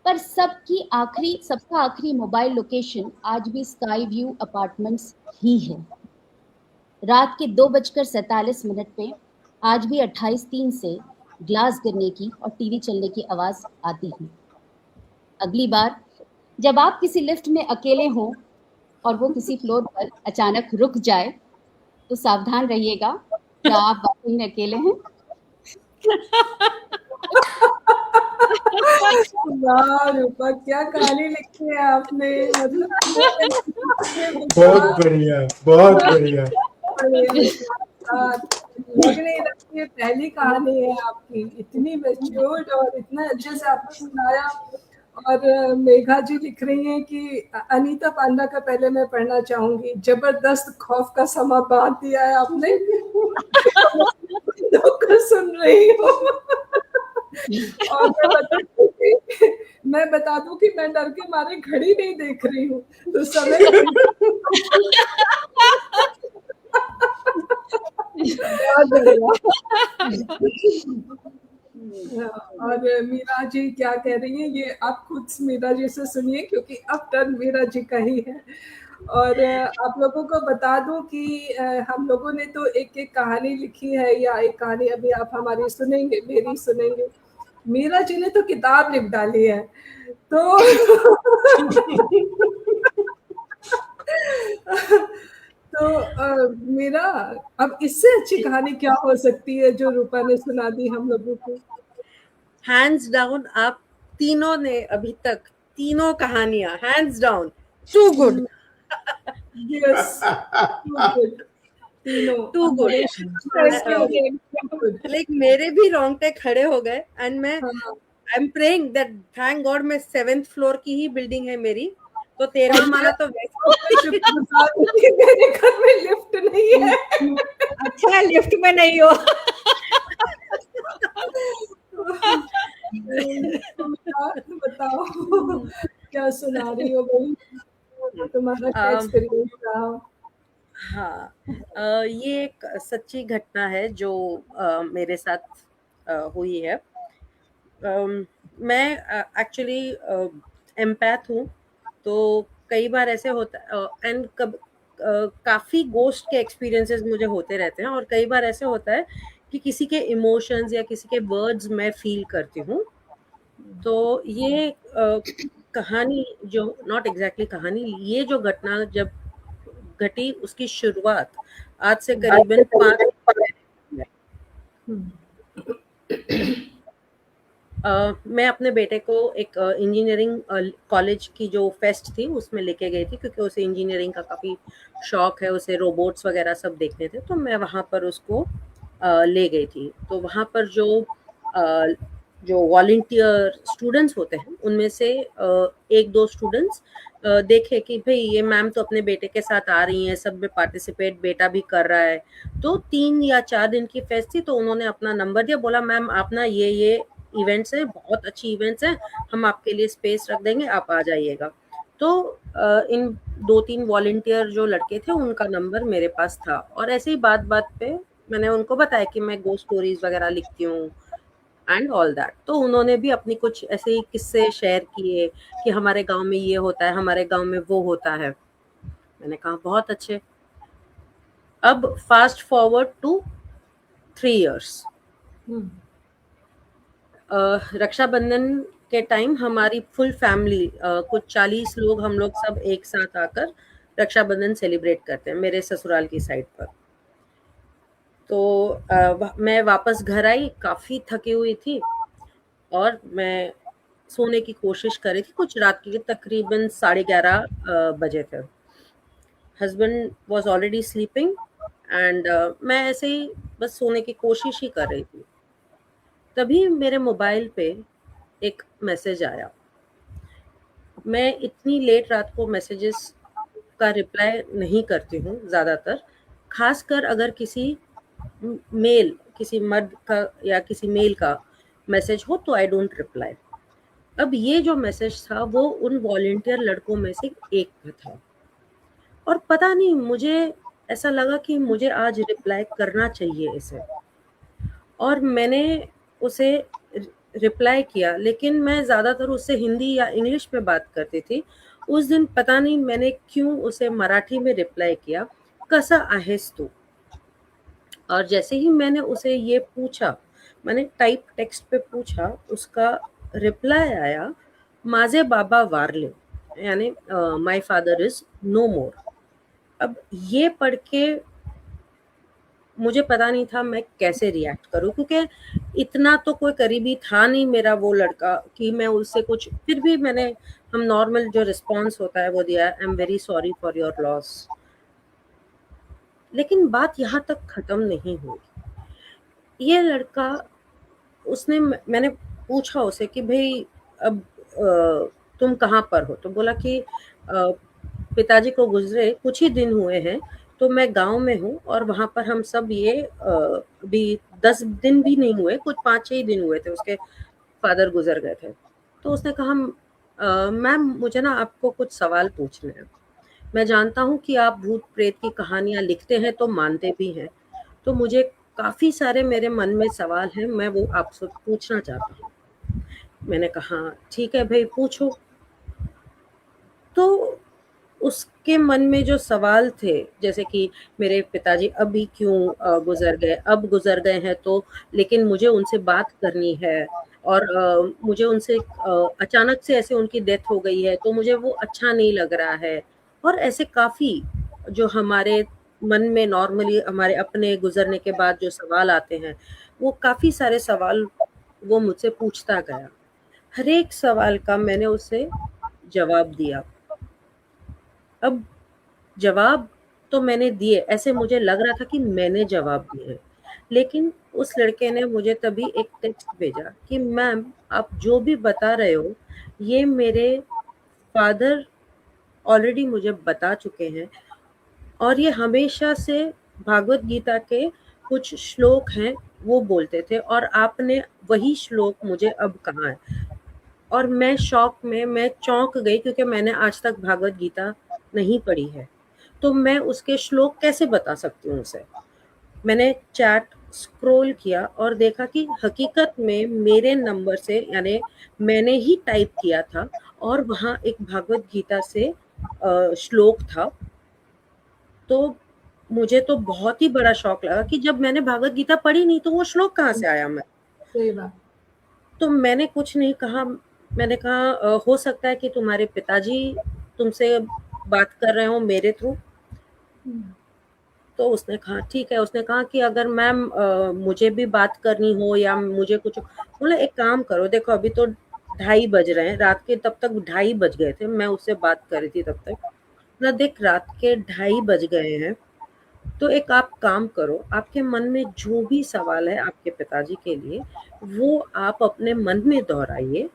पर सबका आखिरी मोबाइल लोकेशन आज भी स्काई व्यू अपार्टमेंट्स ही है। रात के 2:47 पे आज भी 28/3 से ग्लास गिरने की और टीवी चलने की आवाज आती है। अगली बार जब आप किसी लिफ्ट में अकेले हों और वो किसी फ्लोर पर अचानक रुक जाए, तो सावधान रहिएगा, क्या आप वाकई में अकेले हैं? वाह रूपा, क्या कहानी लिखी है आपने, मतलब बहुत बढ़िया, बहुत बढ़िया। लग नहीं रहा कि ये पहली कहानी है आपकी, इतनी मैच्योर्ड और इतना अच्छे से आपने सुनाया। और मेघा जी लिख रही हैं कि अनीता पांडा का पहले मैं पढ़ना चाहूंगी, जबरदस्त खौफ का समा बांध दिया है आपने। सुन रही हूँ। और मैं बता दूं कि मैं डर के मारे घड़ी नहीं देख रही हूँ, तो समय और मीरा जी क्या कह रही हैं, ये आप खुद मीरा जी से सुनिए, क्योंकि अब टर्न मीरा जी का ही है। और आप लोगों को बता दूं कि हम लोगों ने तो एक एक कहानी लिखी है, या एक कहानी अभी आप हमारी सुनेंगे, मेरी सुनेंगे। मीरा जी ने तो किताब लिख डाली है। तो तो मीरा, अब इससे अच्छी कहानी क्या हो सकती है जो रूपा ने सुना दी हम लोगों को? हैंड्स डाउन आप तीनों ने अभी तक तीनों कहानियां hands down too good. Yes, too good, तीनों टू गुड। लाइक मेरे भी रोंगटे खड़े हो गए, एंड मैं I am praying that thank God मैं 7th फ्लोर की ही बिल्डिंग है मेरी, तो 13वां माला तो वैसे मेरे घर में लिफ्ट नहीं है। अच्छा, लिफ्ट में नहीं हो। बताओ क्या सुना रही हो भाई, तुम्हारा क्या एक्सपीरियंस रहा? हाँ, ये एक सच्ची घटना है जो मेरे साथ हुई है। मैं एक्चुअली एम्पैथ हूँ, तो कई बार ऐसे होता है, एंड काफ़ी गोस्ट के एक्सपीरियंसेस मुझे होते रहते हैं, और कई बार ऐसे होता है कि किसी के इमोशंस या किसी के वर्ड्स मैं फील करती हूँ। तो ये कहानी जो नॉट एग्जैक्टली कहानी, ये जो घटना जब घटी उसकी शुरुआत आज से करीबन 5 मैं अपने बेटे को एक इंजीनियरिंग कॉलेज की जो फेस्ट थी उसमें लेके गई थी, क्योंकि उसे इंजीनियरिंग का काफ़ी शौक है, उसे रोबोट्स वगैरह सब देखने थे, तो मैं वहाँ पर उसको ले गई थी। तो वहाँ पर जो वॉलंटियर स्टूडेंट्स होते हैं उनमें से 1-2 स्टूडेंट्स देखे कि भाई ये मैम तो अपने बेटे के साथ आ रही हैं, सब में पार्टिसिपेट बेटा भी कर रहा है। तो 3 या 4 दिन की फेस्ट थी, तो उन्होंने अपना नंबर दिया, बोला मैम आप ना ये इवेंट्स हैं, बहुत अच्छी इवेंट्स हैं, हम आपके लिए स्पेस रख देंगे, आप आ जाइएगा। तो इन 2-3 वॉलंटियर जो लड़के थे उनका नंबर मेरे पास था, और ऐसे ही बात पे मैंने उनको बताया कि मैं गोस्ट स्टोरीज वगैरह लिखती हूँ एंड ऑल दैट। तो उन्होंने भी अपनी कुछ ऐसे ही किस्से शेयर किए कि हमारे गांव में ये होता है, हमारे गांव में वो होता है। मैंने कहा बहुत अच्छे। अब fast forward to 3 years, Rakshabandhan के टाइम हमारी फुल फैमिली कुछ 40 लोग हम लोग सब एक साथ आकर रक्षाबंधन सेलिब्रेट करते हैं मेरे ससुराल की साइड पर। तो मैं वापस घर आई, काफ़ी थकी हुई थी और मैं सोने की कोशिश कर रही थी। कुछ रात के तकरीबन 11:30 बजे थे। Husband was already sleeping and मैं ऐसे ही बस सोने की कोशिश ही कर रही थी। तभी मेरे मोबाइल पे एक मैसेज आया। मैं इतनी लेट रात को मैसेजेस का रिप्लाई नहीं करती हूँ ज़्यादातर, खासकर अगर किसी मेल, किसी मर्द का या किसी मेल का मैसेज हो तो आई डोंट रिप्लाई। अब ये जो मैसेज था वो उन वॉलंटियर लड़कों में से एक का था और पता नहीं मुझे ऐसा लगा कि मुझे आज रिप्लाई करना चाहिए इसे, और मैंने उसे रिप्लाई किया। लेकिन मैं ज़्यादातर उससे हिंदी या इंग्लिश में बात करती थी। उस दिन पता नहीं मैंने क्यों उसे मराठी में रिप्लाई किया, कसा आहेस तू। और जैसे ही मैंने उसे ये पूछा, मैंने टाइप टेक्स्ट पे पूछा, उसका रिप्लाई आया, माझे बाबा वारले, यानी माय फादर इज नो मोर। अब ये पढ़ के मुझे पता नहीं था मैं कैसे रिएक्ट करूं, क्योंकि इतना तो कोई करीबी था नहीं मेरा वो लड़का कि मैं उससे कुछ, फिर भी मैंने हम नॉर्मल जो रिस्पॉन्स होता है वो दिया, I am very sorry for your loss. लेकिन बात यहाँ तक खत्म नहीं हुई। ये लड़का, उसने, मैंने पूछा उसे कि भाई अब तुम कहाँ पर हो, तो बोला कि पिताजी को गुजरे कुछ ही दिन हुए हैं, तो मैं गांव में हूँ और वहाँ पर हम सब ये अभी 10 दिन भी नहीं हुए, कुछ 5-6 दिन हुए थे, उसके फादर गुजर गए थे। तो उसने कहा मैम मुझे ना आपको कुछ सवाल पूछने हैं। मैं जानता हूँ कि आप भूत प्रेत की कहानियाँ लिखते हैं तो मानते भी हैं, तो मुझे काफ़ी सारे मेरे मन में सवाल हैं, मैं वो आपसे पूछना चाहता हूँ। मैंने कहा ठीक है भाई पूछो। तो उसके मन में जो सवाल थे, जैसे कि मेरे पिताजी अभी क्यों गुजर गए, अब गुजर गए हैं तो, लेकिन मुझे उनसे बात करनी है और मुझे उनसे अचानक से ऐसे उनकी डेथ हो गई है तो मुझे वो अच्छा नहीं लग रहा है, और ऐसे काफ़ी जो हमारे मन में नॉर्मली हमारे अपने गुजरने के बाद जो सवाल आते हैं, वो काफ़ी सारे सवाल वो मुझसे पूछता गया। हर एक सवाल का मैंने उसे जवाब दिया। अब जवाब तो मैंने दिए, ऐसे मुझे लग रहा था कि मैंने जवाब दिए, लेकिन उस लड़के ने मुझे तभी एक टेक्स्ट भेजा कि मैम आप जो भी बता रहे हो ये मेरे फादर ऑलरेडी मुझे बता चुके हैं, और ये हमेशा से भागवत गीता के कुछ श्लोक हैं वो बोलते थे, और आपने वही श्लोक मुझे अब कहा है। और मैं शॉक में, मैं चौंक गई क्योंकि मैंने आज तक भागवत गीता नहीं पढ़ी है, तो मैं उसके श्लोक कैसे बता सकती हूँ उसे। मैंने चैट स्क्रॉल किया और देखा कि हकीकत में मेरे नंबर से, यानी मैंने ही टाइप किया था और वहाँ एक भागवत गीता से श्लोक था। तो मुझे तो बहुत ही बड़ा शौक लगा कि जब मैंने भागवत गीता पढ़ी नहीं तो वो श्लोक कहाँ से आया। मैं सही बात। तो मैंने कुछ नहीं कहा, मैंने कहा हो सकता है कि तुम्हारे पिताजी तुमसे बात कर रहे हो मेरे थ्रू। तो उसने कहा ठीक है। उसने कहा कि अगर मैम मुझे भी बात करनी हो या मुझे कुछ, बोला एक काम करो, देखो अभी तो 2:30 बज रहे हैं रात के, तब तक 2:30 बज गए थे, मैं उससे बात कर रही थी तब तक ना, देख रात के 2:30 बज गए हैं, तो एक आप काम करो, आपके मन में जो भी सवाल है आपके पिताजी के लिए वो आप अपने मन में दोहराइए,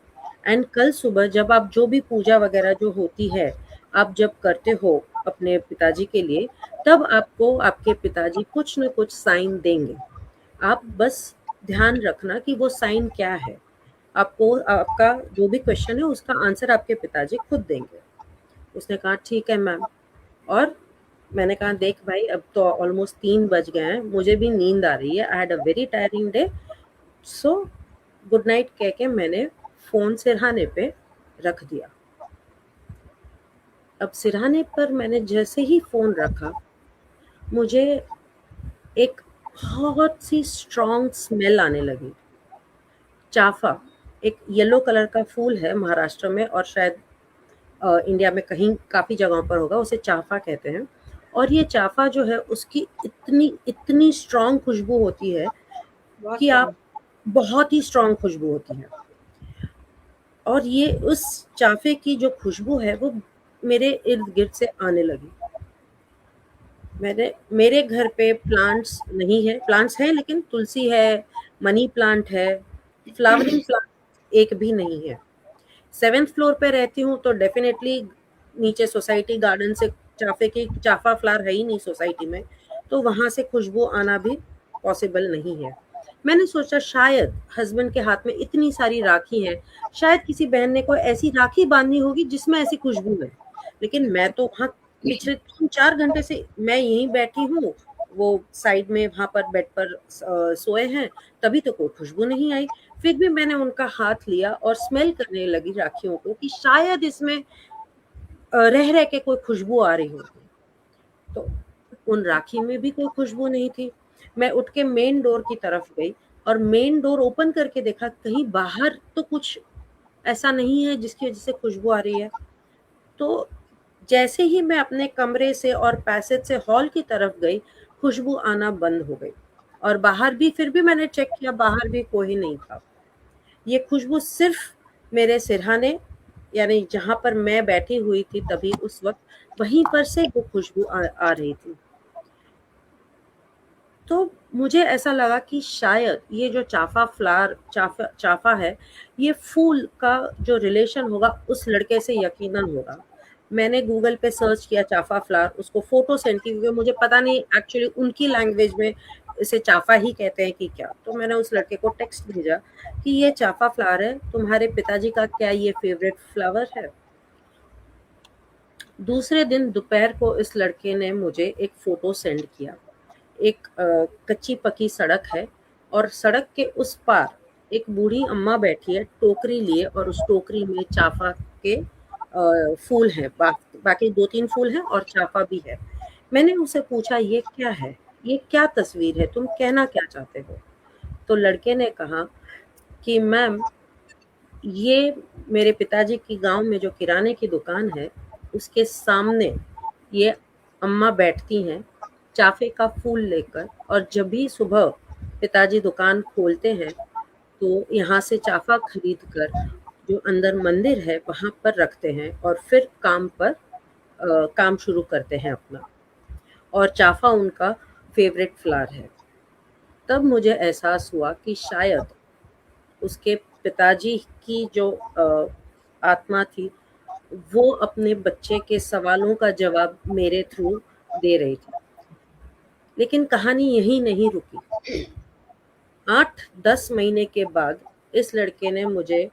एंड कल सुबह जब आप जो भी पूजा वगैरह जो होती है आप जब करते हो अपने पिताजी के लिए, तब आपको आपके पिताजी कुछ न कुछ साइन देंगे। आप बस ध्यान रखना कि वो साइन क्या है। आपको आपका जो भी क्वेश्चन है उसका आंसर आपके पिताजी खुद देंगे। उसने कहा ठीक है मैम। और मैंने कहा देख भाई अब तो ऑलमोस्ट 3 बज गए हैं, मुझे भी नींद आ रही है, I had a very tiring day, so good night कह के मैंने फ़ोन सिरहाने पे रख दिया। अब सिरहाने पर मैंने जैसे ही फ़ोन रखा, मुझे एक बहुत सी स्ट्रॉन्ग स्मेल आने लगी। चाफा एक येलो कलर का फूल है महाराष्ट्र में, और शायद इंडिया में कहीं काफ़ी जगहों पर होगा, उसे चाफा कहते हैं। और ये चाफा जो है उसकी इतनी इतनी स्ट्रॉन्ग खुशबू होती है कि आप बहुत ही स्ट्रॉन्ग खुशबू होती है। और ये उस चाफे की जो खुशबू है वो मेरे इर्द गिर्द से आने लगी। मेरे घर पे प्लांट्स नहीं है, प्लांट्स हैं लेकिन तुलसी है, मनी प्लांट है, फ्लावरिंग प्लांट एक भी नहीं है। 7th फ्लोर पे रहती हूँ तो डेफिनेटली नीचे सोसाइटी गार्डन से चाफा फ्लावर है ही नहीं सोसाइटी में, तो वहां से खुशबू आना भी पॉसिबल नहीं है। मैंने सोचा शायद हस्बैंड के हाथ में इतनी सारी राखी है, शायद किसी बहन ने कोई ऐसी राखी बांधी होगी जिसमें ऐसी खुशबू है। लेकिन मैं तो वहाँ पिछले 3-4 घंटे से मैं यहीं बैठी हूँ, वो साइड में वहां पर बेड पर सोए हैं, तभी तो कोई खुशबू नहीं आई। फिर भी मैंने उनका हाथ लिया और स्मेल करने लगी राखियों को कि शायद इसमें रह रह के कोई खुशबू आ रही होगी। तो उन राखी में भी कोई खुशबू नहीं थी। मैं उठ के मेन डोर की तरफ गई और मेन डोर ओपन करके देखा, कहीं बाहर तो कुछ ऐसा नहीं है जिसकी वजह से खुशबू आ रही है। तो जैसे ही मैं अपने कमरे से और पैसेज से हॉल की तरफ गई, खुशबू आना बंद हो गई। और बाहर भी फिर भी मैंने चेक किया, बाहर भी कोई नहीं था। ये खुशबू सिर्फ मेरे सिरहाने यानी जहाँ पर मैं बैठी हुई थी तभी उस वक्त वहीं पर से वो खुशबू आ रही थी। तो मुझे ऐसा लगा कि शायद ये जो चाफा है, ये फूल का जो रिलेशन होगा उस लड़के से यकीनन होगा। मैंने गूगल पे सर्च किया चाफा फ्लावर, उसको फोटो सेंड की, क्योंकि मुझे पता नहीं एक्चुअली उनकी लैंग्वेज में इसे चाफा ही कहते हैं कि क्या। तो मैंने उस लड़के को टेक्स्ट भेजा कि ये चाफा फ्लावर है, तुम्हारे पिताजी का क्या ये फेवरेट फ्लावर है। दूसरे दिन दोपहर को इस लड़के ने मुझे एक फोटो सेंड किया। एक कच्ची पक्की सड़क है और सड़क के उस पार एक बूढ़ी अम्मा बैठी है टोकरी लिए, और उस टोकरी में चाफा के फूल हैं, बाकी 2-3 फूल हैं और चाफा भी है। मैंने उसे पूछा ये क्या है, ये क्या तस्वीर है, तुम कहना क्या चाहते हो। तो लड़के ने कहा कि मैम, ये मेरे पिताजी की गांव में जो किराने की दुकान है उसके सामने ये अम्मा बैठती हैं चाफे का फूल लेकर, और जब भी सुबह पिताजी दुकान खोलते हैं तो यहाँ से चाफा खरीद कर जो अंदर मंदिर है वहाँ पर रखते हैं और फिर काम शुरू करते हैं अपना, और चाफा उनका फेवरेट फ्लावर है। तब मुझे एहसास हुआ कि शायद उसके पिताजी की जो आत्मा थी वो अपने बच्चे के सवालों का जवाब मेरे थ्रू दे रही थी। लेकिन कहानी यहीं नहीं रुकी। 8-10 महीने के बाद इस लड़के ने मुझे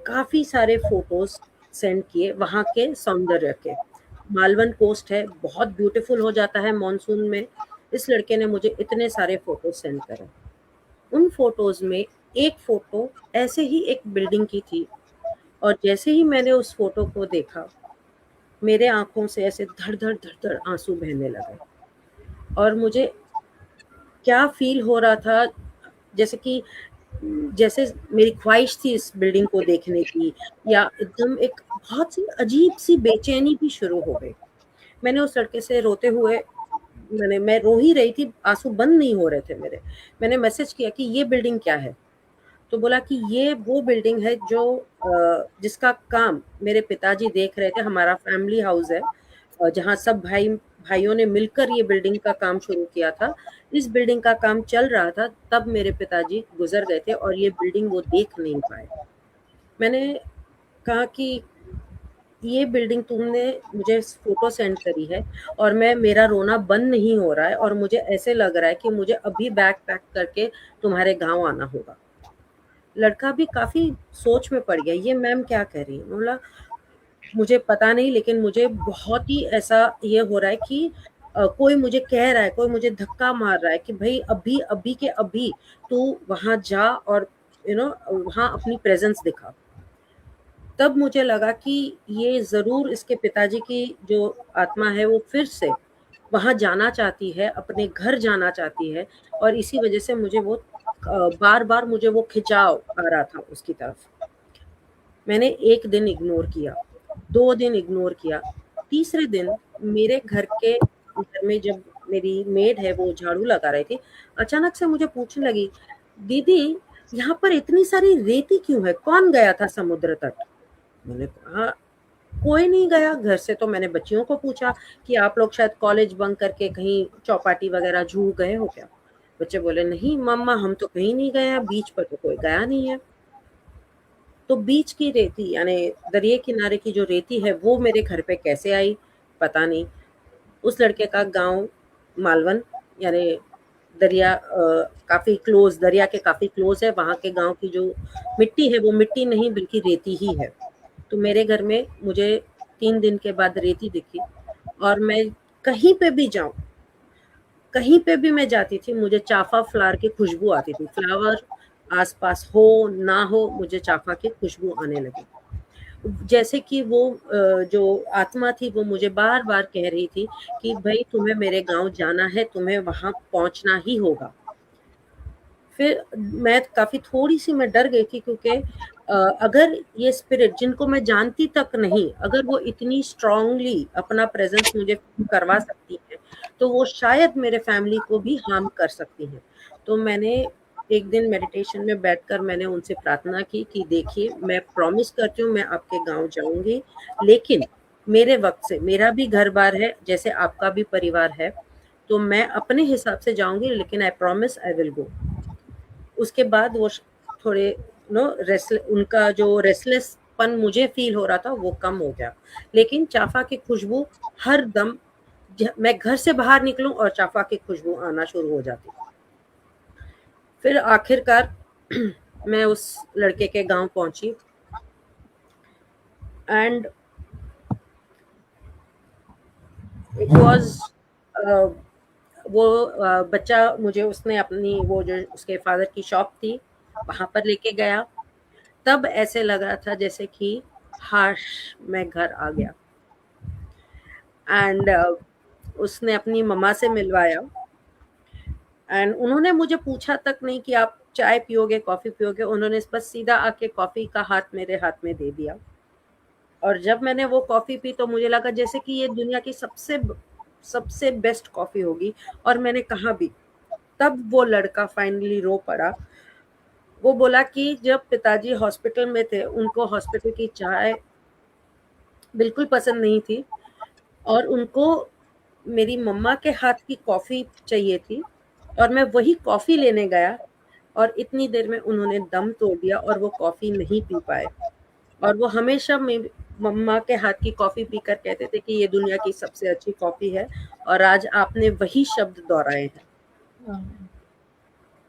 काफ़ी सारे फोटोज सेंड किए वहाँ के सौंदर्य के। मालवन कोस्ट है, बहुत ब्यूटीफुल हो जाता है मॉनसून में। इस लड़के ने मुझे इतने सारे फोटो सेंड करे। उन फोटोज में एक फोटो ऐसे ही एक बिल्डिंग की थी, और जैसे ही मैंने उस फोटो को देखा मेरे आंखों से ऐसे धड़ धड़ धड़ धड़ आंसू बहने लगे। और मुझे क्या फील हो रहा था, जैसे मेरी ख्वाहिश थी इस बिल्डिंग को देखने की, या एकदम एक बहुत सी अजीब सी बेचैनी भी शुरू हो गई। मैंने उस लड़के से रोते हुए मैं रो ही रही थी, आंसू बंद नहीं हो रहे थे मेरे। मैंने मैसेज किया कि ये बिल्डिंग क्या है। तो बोला कि ये वो बिल्डिंग है जो जिसका काम मेरे पिताजी देख रहे थे। हमारा फैमिली हाउस है जहाँ सब भाइयों ने मिलकर ये बिल्डिंग का काम शुरू किया था। इस बिल्डिंग का काम चल रहा था तब मेरे पिताजी गुजर गए थे और ये बिल्डिंग वो देख नहीं पाए। मैंने कहा कि ये बिल्डिंग तुमने मुझे फोटो सेंड करी है और मेरा रोना बंद नहीं हो रहा है, और मुझे ऐसे लग रहा है कि मुझे अभी बैग पैक करके तुम्हारे गांव आना होगा। लड़का भी काफी सोच में पड़ गया, ये मैम क्या कह रही है। बोला मुझे पता नहीं, लेकिन मुझे बहुत ही ऐसा ये हो रहा है कि कोई मुझे कह रहा है, कोई मुझे धक्का मार रहा है कि भाई अभी अभी के अभी तू वहां जा और वहां अपनी प्रेजेंस दिखा। तब मुझे लगा कि ये ज़रूर इसके पिताजी की जो आत्मा है वो फिर से वहाँ जाना चाहती है, अपने घर जाना चाहती है, और इसी वजह से मुझे वो बार बार मुझे वो खिंचाव आ रहा था उसकी तरफ। मैंने एक दिन इग्नोर किया, 2 दिन इग्नोर किया, तीसरे दिन मेरे घर में जब मेरी मेड है वो झाड़ू लगा रही थी, अचानक से मुझे पूछने लगी, दीदी यहाँ पर इतनी सारी रेती क्यों है, कौन गया था समुद्र तट? मैंने कहा कोई नहीं गया। घर से तो मैंने बच्चियों को पूछा कि आप लोग शायद कॉलेज बंक करके कहीं चौपाटी वगैरह जू गए हो क्या? बच्चे बोले नहीं मम्मा हम तो कहीं नहीं गए हैं, बीच पर तो कोई गया नहीं है। तो बीच की रेती यानी दरिया किनारे की जो रेती है वो मेरे घर पे कैसे आई पता नहीं। उस लड़के का गांव मालवन यानी दरिया काफी क्लोज, दरिया के काफी क्लोज है। वहां के गांव की जो मिट्टी है वो मिट्टी नहीं बल्कि रेती ही है। तो मेरे घर में मुझे 3 दिन के बाद रेती दिखी और मैं कहीं पे भी जाऊं, कहीं पे भी मैं जाती थी, मुझे चाफा फ्लावर की खुशबू आती थी। फ्लावर आसपास हो ना हो, मुझे चाफा की खुशबू आने लगी। जैसे कि वो जो आत्मा थी वो मुझे बार बार कह रही थी कि भाई तुम्हें मेरे गांव जाना है, तुम्हें वहां पहुंचना ही होगा। फिर मैं काफी थोड़ी सी मैं डर गई थी क्योंकि अगर ये स्पिरिट जिनको मैं जानती तक नहीं, अगर वो इतनी स्ट्रांगली अपना प्रेजेंस मुझे करवा सकती है तो वो शायद मेरे फैमिली को भी हार्म कर सकती हैं। तो मैंने एक दिन मेडिटेशन में बैठकर मैंने उनसे प्रार्थना की कि देखिए मैं प्रॉमिस करती हूँ मैं आपके गांव जाऊंगी, लेकिन मेरे वक्त से मेरा भी घर बार है जैसे आपका भी परिवार है, तो मैं अपने हिसाब से जाऊंगी, लेकिन I promise I will go. उसके बाद वो थोड़े उनका जो रेस्टलेसपन मुझे फील हो रहा था वो कम हो गया, लेकिन चाफा की खुशबू हर दम मैं घर से बाहर निकलूं और चाफा की खुशबू आना शुरू हो जाती। फिर आखिरकार मैं उस लड़के के गांव पहुंची एंड इट वाज वो बच्चा मुझे उसने अपनी वो जो उसके फादर की शॉप थी वहां पर लेके गया। तब ऐसे लग रहा था जैसे कि हाश मैं घर आ गया। एंड उसने अपनी मम्मा से मिलवाया एंड उन्होंने मुझे पूछा तक नहीं कि आप चाय पियोगे कॉफी पियोगे, उन्होंने बस सीधा आके कॉफी का हाथ मेरे हाथ में दे दिया। और जब मैंने वो कॉफी पी तो मुझे लगा जैसे कि ये दुनिया की सबसे बेस्ट कॉफी होगी, और मैंने कहा भी। तब वो लड़का फाइनली रो पड़ा। वो बोला कि जब पिताजी हॉस्पिटल में थे उनको हॉस्पिटल की चाय बिल्कुल पसंद नहीं थी और उनको मेरी मम्मा के हाथ की कॉफी चाहिए थी, और मैं वही कॉफी लेने गया और इतनी देर में उन्होंने दम तोड़ दिया और वो कॉफी नहीं पी पाए। और वो हमेशा मेरी मम्मा के हाथ की कॉफी पीकर कहते थे कि ये दुनिया की सबसे अच्छी कॉफी है, और आज आपने वही शब्द दोहराए हैं।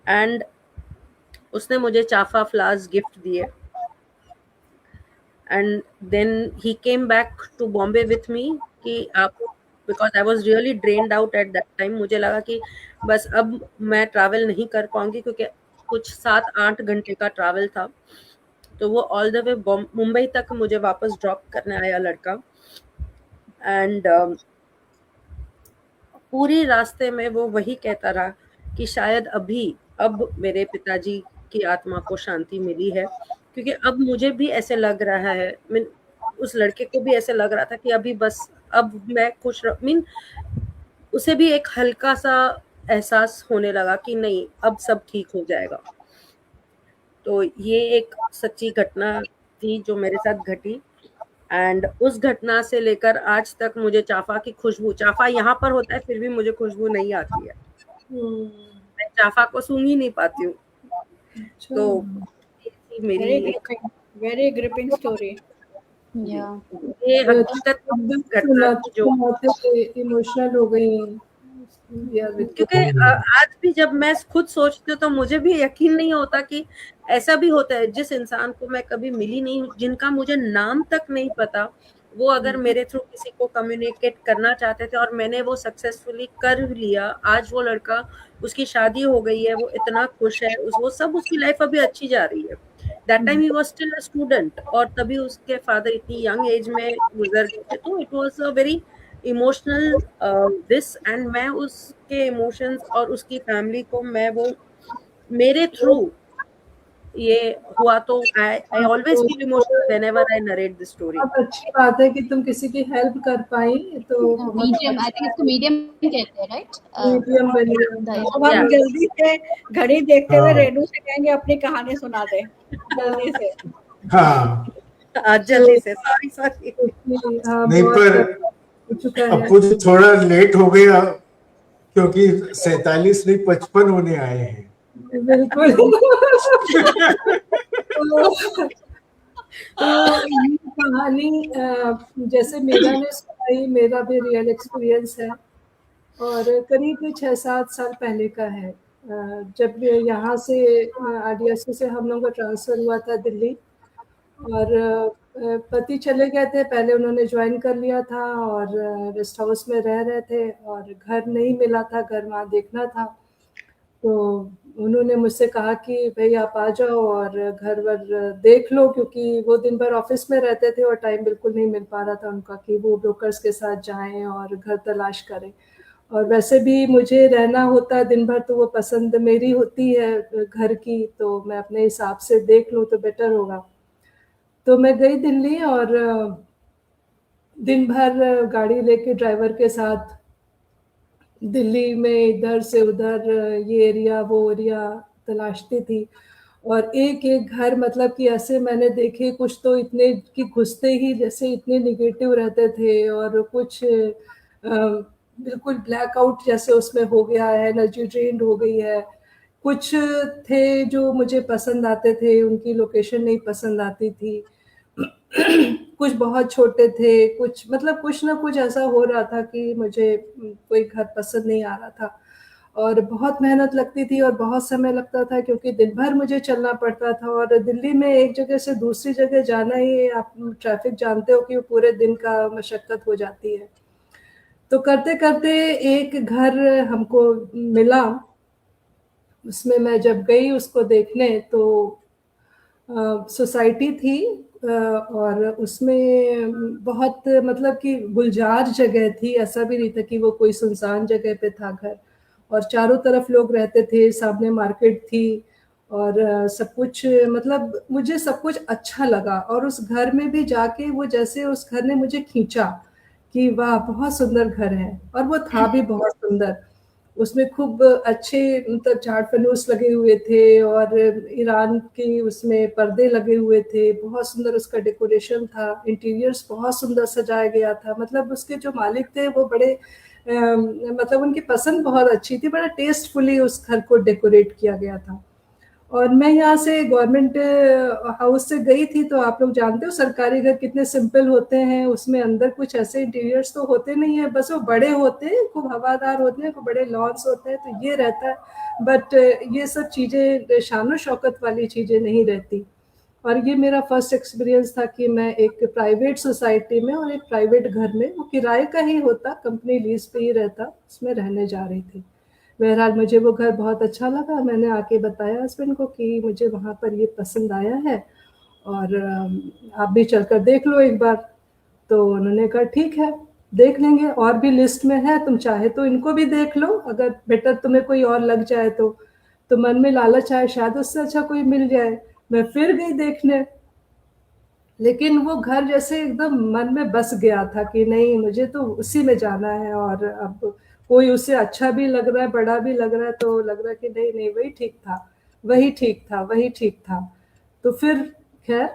एंड उसने मुझे चाफा फ्लावर्स गिफ्ट दिए and then he came back to Bombay with me कि आप, because I was really drained out at that time. मुझे लगा कि बस अब मैं ट्रैवल नहीं कर पाऊंगी क्योंकि कुछ 7-8 घंटे का ट्रैवल था। तो वो ऑल द वे मुंबई तक मुझे वापस ड्रॉप करने आया लड़का। एंड पूरी रास्ते में वो वही कहता रहा कि शायद अब मेरे पिताजी की आत्मा को शांति मिली है, क्योंकि अब मुझे भी ऐसे लग रहा है, उस लड़के को भी ऐसे लग रहा था कि अभी बस अब मैं खुश उसे भी एक हल्का सा एहसास होने लगा कि नहीं अब सब ठीक हो जाएगा। तो ये एक सच्ची घटना थी जो मेरे साथ घटी। एंड उस घटना से लेकर आज तक मुझे चाफा की खुशबू, चाफा यहाँ पर होता है फिर भी मुझे खुशबू नहीं आती है। मैं चाफा को सूंघ ही नहीं पाती हूँ। तो मेरी वेरी ग्रिपिंग स्टोरी। ये हकीकत घटना जो इमोशनल हो गई, क्योंकि आज भी जब मैं खुद सोचती हूँ तो मुझे भी यकीन नहीं होता कि ऐसा भी होता है। जिस इंसान को मैं कभी मिली नहीं, जिनका मुझे नाम तक नहीं पता, वो अगर मेरे थ्रू किसी को कम्युनिकेट करना चाहते थे और मैंने वो सक्सेसफुली कर लिया। आज वो लड़का, उसकी शादी हो गई है, वो इतना खुश है, वो सब उसकी लाइफ अभी अच्छी जा रही है। That time he was still a student और तभी उसके फादर इतनी यंग एज में गुजर गए थे। तो it was a very emotional this, and मैं उसके इमोशंस और उसकी फैमिली को मैं वो मेरे थ्रू ये हुआ, तो I always feel emotional whenever I narrate the story. बहुत अच्छी बात है कि तुम किसी की हेल्प कर पाई, तो बहुत मीडियम, आई अच्छा थिंक इसको है। मीडियम कहते हैं, राइट? मीडियम बनी अब हम Yeah. जल्दी से घड़ी देखते हुए हाँ रेनू से कहेंगे अपनी कहानी सुना दे जल्दी से। हाँ जल्दी से, सॉरी। हाँ, नहीं, बहुत पर हो चुका है। अब मुझे थोड़ा लेट हो गया क्योंकि 47 नहीं 55 होने आए हैं। बिल्कुल। तो ये कहानी जैसे मीरा ने सुनाई, मेरा भी रियल एक्सपीरियंस है और करीब 6-7 साल पहले का है। जब यहाँ से आरडीएससी से हम लोगों का ट्रांसफ़र हुआ था दिल्ली, और पति चले गए थे, पहले उन्होंने ज्वाइन कर लिया था और रेस्ट हाउस में रह रहे थे और घर नहीं मिला था, घर वहाँ देखना था। तो उन्होंने मुझसे कहा कि भई आप आ जाओ और घर-वर देख लो, क्योंकि वो दिन भर ऑफ़िस में रहते थे और टाइम बिल्कुल नहीं मिल पा रहा था उनका कि वो ब्रोकर्स के साथ जाएँ और घर तलाश करें। और वैसे भी मुझे रहना होता है दिन भर, तो वो पसंद मेरी होती है घर की, तो मैं अपने हिसाब से देख लूँ तो बेटर होगा। तो मैं गई दिल्ली और दिन भर गाड़ी लेके ड्राइवर के साथ दिल्ली में इधर से उधर ये एरिया वो एरिया तलाशती थी। और एक-एक घर मतलब कि ऐसे मैंने देखे, कुछ तो इतने कि घुसते ही जैसे इतने नेगेटिव रहते थे और कुछ बिल्कुल ब्लैकआउट जैसे उसमें हो गया है, एनर्जी ड्रेन्ड हो गई है। कुछ थे जो मुझे पसंद आते थे, उनकी लोकेशन नहीं पसंद आती थी। कुछ बहुत छोटे थे, कुछ मतलब कुछ ना कुछ ऐसा हो रहा था कि मुझे कोई घर पसंद नहीं आ रहा था और बहुत मेहनत लगती थी और बहुत समय लगता था, क्योंकि दिन भर मुझे चलना पड़ता था और दिल्ली में एक जगह से दूसरी जगह जाना ही, आप ट्रैफ़िक जानते हो कि वो पूरे दिन का मशक्कत हो जाती है। तो करते-करते एक घर हमको मिला, उसमें मैं जब गई उसको देखने तो सोसाइटी थी और उसमें बहुत मतलब कि गुलजार जगह थी, ऐसा भी नहीं था कि वो कोई सुनसान जगह पे था घर, और चारों तरफ लोग रहते थे, सामने मार्केट थी और सब कुछ मतलब मुझे सब कुछ अच्छा लगा और उस घर में भी जाके वो जैसे उस घर ने मुझे खींचा कि वाह! बहुत सुंदर घर है, और वो था भी बहुत सुंदर। उसमें खूब अच्छे मतलब झाड़-फनूस लगे हुए थे और ईरान की उसमें पर्दे लगे हुए थे, बहुत सुंदर उसका डेकोरेशन था, इंटीरियर्स बहुत सुंदर सजाया गया था। मतलब उसके जो मालिक थे वो बड़े मतलब उनकी पसंद बहुत अच्छी थी, बड़ा टेस्टफुली उस घर को डेकोरेट किया गया था। और मैं यहाँ से गवर्नमेंट हाउस से गई थी, तो आप लोग जानते हो सरकारी घर कितने सिंपल होते हैं, उसमें अंदर कुछ ऐसे इंटीरियर्स तो होते नहीं हैं, बस वो बड़े होते हैं, खूब हवादार होते हैं, खूब बड़े लॉन्स होते हैं, तो ये रहता है। बट ये सब चीज़ें शान-ओ-शौकत वाली चीज़ें नहीं रहती। और ये मेरा फर्स्ट एक्सपीरियंस था कि मैं एक प्राइवेट सोसाइटी में और एक प्राइवेट घर में, वो किराए का ही होता, कंपनी लीज़ पे ही रहता, उसमें रहने जा रही थी। बहरहाल मुझे वो घर बहुत अच्छा लगा, मैंने आके बताया हस्बैंड को कि मुझे वहाँ पर ये पसंद आया है और आप भी चलकर देख लो एक बार। तो उन्होंने कहा ठीक है, देख लेंगे, और भी लिस्ट में है, तुम चाहे तो इनको भी देख लो, अगर बेटर तुम्हें कोई और लग जाए तो। तो मन में लालच आया शायद उससे अच्छा कोई मिल जाए। मैं फिर गई देखने, लेकिन वो घर जैसे एकदम मन में बस गया था कि नहीं, मुझे तो उसी में जाना है, और अब कोई उससे अच्छा भी लग रहा है, बड़ा भी लग रहा है, तो लग रहा है कि नहीं, नहीं वही ठीक था, वही ठीक था, वही ठीक था। तो फिर खैर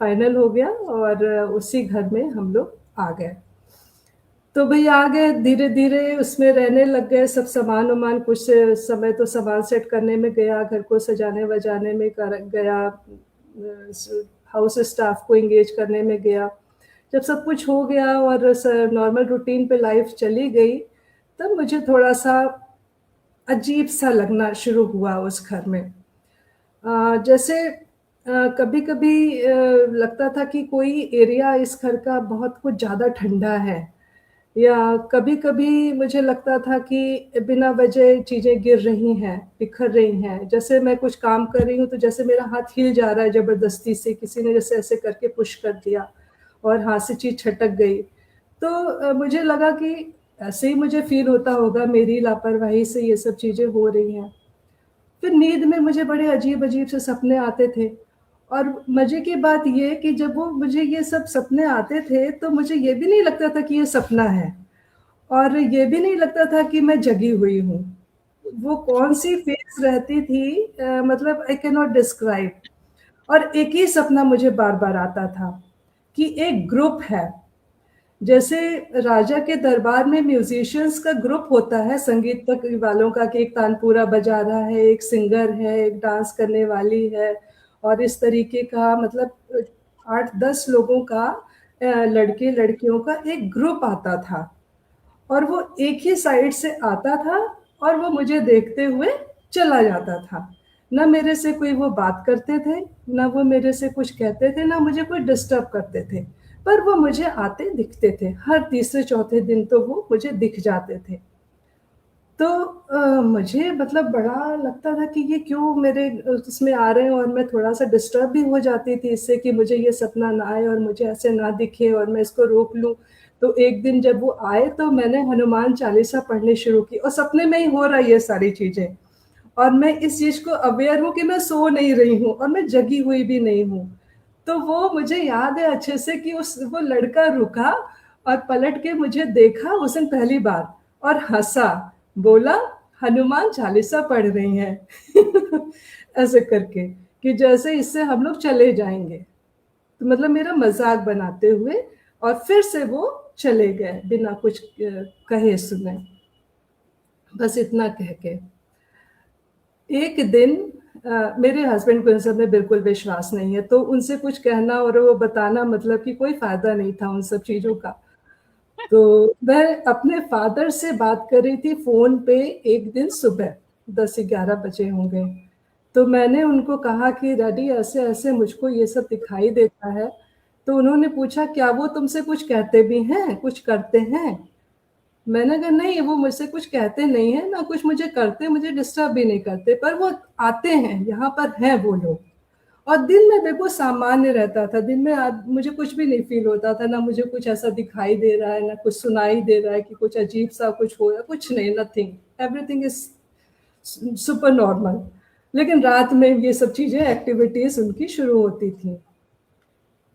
फाइनल हो गया और उसी घर में हम लोग आ गए। तो भई आ गए, धीरे-धीरे उसमें रहने लग गए, सब सामान-वामान कुछ समय तो सामान सेट करने में गया, घर को सजाने-वजाने में कर गया, स हाउस स्टाफ को एंगेज करने में गया। जब सब कुछ हो गया और नॉर्मल रूटीन पे लाइफ़ चली गई, तब मुझे थोड़ा-सा अजीब-सा लगना शुरू हुआ उस घर में। जैसे कभी-कभी लगता था कि कोई एरिया इस घर का बहुत कुछ ज़्यादा ठंडा है, या कभी-कभी मुझे लगता था कि बिना वजह चीज़ें गिर रही हैं, बिखर रही हैं। जैसे मैं कुछ काम कर रही हूँ, तो जैसे मेरा हाथ हिल जा रहा है ज़बरदस्ती से, किसी ने जैसे ऐसे करके पुश कर दिया और हाथ से चीज़ छटक गई। तो मुझे लगा कि ऐसे ही मुझे फ़ील होता होगा, मेरी लापरवाही से ये सब चीज़ें हो रही हैं। फिर नींद में मुझे बड़े अजीब-अजीब से सपने आते थे और मज़े की बात ये कि जब वो मुझे ये सब सपने आते थे, तो मुझे ये भी नहीं लगता था कि ये सपना है और ये भी नहीं लगता था कि मैं जगी हुई हूँ। वो कौन-सी फ़ेज़ रहती थी मतलब आई कैन नॉट डिस्क्राइब। और एक ही सपना मुझे बार-बार आता था कि एक ग्रुप है, जैसे राजा के दरबार में म्यूज़िशियंस का ग्रुप होता है, संगीत वालों का कि एक तानपुरा बजा रहा है, एक सिंगर है, एक डांस करने वाली है और इस तरीके का मतलब 8-10 लोगों का लड़के-लड़कियों का एक ग्रुप आता था और वो एक ही साइड से आता था और वो मुझे देखते हुए चला जाता था। ना मेरे से कोई वो बात करते थे, ना वो मेरे से कुछ कहते थे, ना मुझे कोई डिस्टर्ब करते थे। पर वो मुझे आते दिखते थे, हर तीसरे-चौथे दिन तो वो मुझे दिख जाते थे। तो मुझे मतलब बड़ा लगता था कि ये क्यों मेरे उसमें आ रहे हैं और मैं थोड़ा-सा डिस्टर्ब भी हो जाती थी इससे कि मुझे ये सपना ना आए और मुझे ऐसे ना दिखे और मैं इसको रोक लूँ। तो एक दिन जब वो आए तो मैंने हनुमान चालीसा पढ़नी शुरू की और सपने में ही हो रहा है ये सारी चीज़ें। और मैं इस चीज़ को अवेयर हूँ कि मैं सो नहीं रही हूँ और मैं जगी हुई भी नहीं हूँ। तो वो मुझे याद है अच्छे से कि वो लड़का रुका और पलट के मुझे देखा उस दिन पहली बार और हँसा, बोला हनुमान चालीसा पढ़ रही हैं ऐसे करके कि जैसे इससे हम लोग चले जाएँगे। तो मतलब मेरा मज़ाक बनाते हुए और फिर से वो चले गए बिना कुछ कहे सुने। बस इतना कह के। एक दिन मेरे हस्बैंड को इन सब में बिल्कुल विश्वास नहीं है, तो उनसे कुछ कहना और वो बताना मतलब कि कोई फ़ायदा नहीं था उन सब चीज़ों का। तो मैं अपने फ़ादर से बात कर रही थी फ़ोन पे एक दिन सुबह 10-11 बजे होंगे। तो मैंने उनको कहा कि डैडी ऐसे-ऐसे मुझको ये सब दिखाई देता है। तो उन्होंने पूछा क्या वो तुमसे कुछ कहते भी हैं, कुछ करते हैं? मैंने कहा नहीं वो मुझसे कुछ कहते नहीं हैं, ना कुछ मुझे करते, मुझे डिस्टर्ब भी नहीं करते, पर वो आते हैं, यहाँ पर हैं वो लोग। और दिन में बिल्कुल सामान्य रहता था, दिन में मुझे कुछ भी नहीं फ़ील होता था, ना मुझे कुछ ऐसा दिखाई दे रहा है, ना कुछ सुनाई दे रहा है कि कुछ अजीब-सा कुछ हो रहा है, कुछ नहीं, nothing, everything is super normal. लेकिन रात में ये सब चीज़ें, एक्टिविटीज़ उनकी शुरू होती थी।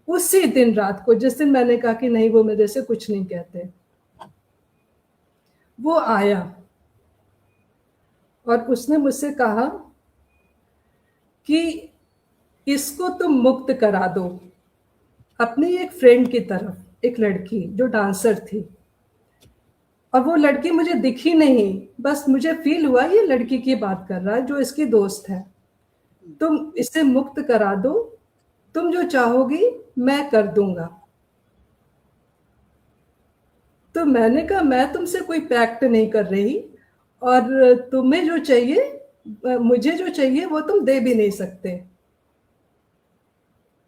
उसी दिन रात को, जिस दिन मैंने कहा कि नहीं वो मेरे से कुछ नहीं कहते, वो आया और उसने मुझसे कहा कि इसको तुम मुक्त करा दो अपनी एक फ्रेंड की तरफ, एक लड़की जो डांसर थी और वो लड़की मुझे दिखी नहीं, बस मुझे फील हुआ ये लड़की की बात कर रहा है जो इसकी दोस्त है। तुम इसे मुक्त करा दो, तुम जो चाहोगी मैं कर दूंगा। तो मैंने कहा मैं तुमसे कोई पैक्ट नहीं कर रही और तुम्हें जो चाहिए मुझे जो चाहिए वो तुम दे भी नहीं सकते।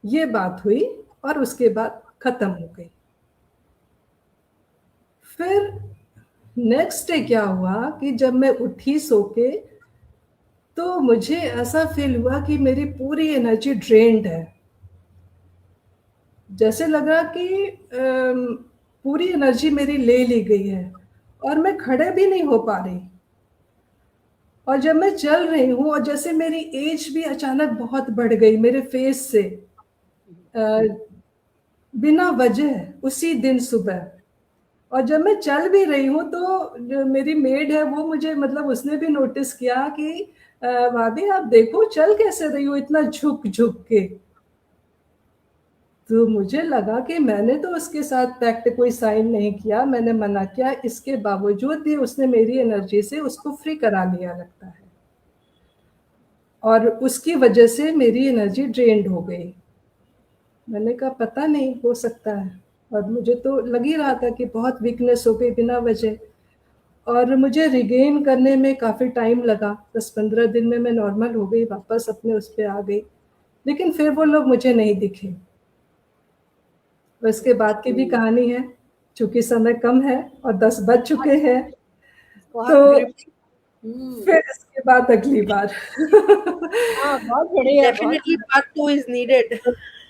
ये बात हुई और उसके बाद खत्म हो गई। फिर नेक्स्ट डे क्या हुआ कि जब मैं उठी सो के तो मुझे ऐसा फील हुआ कि मेरी पूरी एनर्जी ड्रेन्ड है। जैसे लगा कि पूरी एनर्जी मेरी ले ली गई है और मैं खड़े भी नहीं हो पा रही। और जब मैं चल रही हूँ और जैसे मेरी एज भी अचानक बहुत बढ़ गई मेरे फेस से बिना वजह उसी दिन सुबह। और जब मैं चल भी रही हूँ तो जो मेरी मेड है वो मुझे मतलब उसने भी नोटिस किया कि भाभी आप देखो चल कैसे रही हो इतना झुक-झुक के। तो मुझे लगा कि मैंने तो उसके साथ पैक्ट कोई साइन नहीं किया, मैंने मना किया, इसके बावजूद भी उसने मेरी एनर्जी से उसको फ्री करा लिया लगता है। और उसकी वजह से मेरी एनर्जी ड्रेन्ड हो गई। मैंने कहा पता नहीं हो सकता है और मुझे तो लग ही रहा था कि बहुत वीकनेस हो गई बिना वजह और मुझे रिगेन करने में काफ़ी टाइम लगा। 10-15 दिन में मैं नॉर्मल हो गई, वापस अपने उस पे आ गई। लेकिन फिर वो लोग मुझे नहीं दिखे। उसके बाद की भी कहानी है, चूँकि समय कम है और 10 बज चुके हैं, तो फिर इसके बाद अगली बार। हाँ, बहुत बढ़िया, बहुत definitely part 2 is needed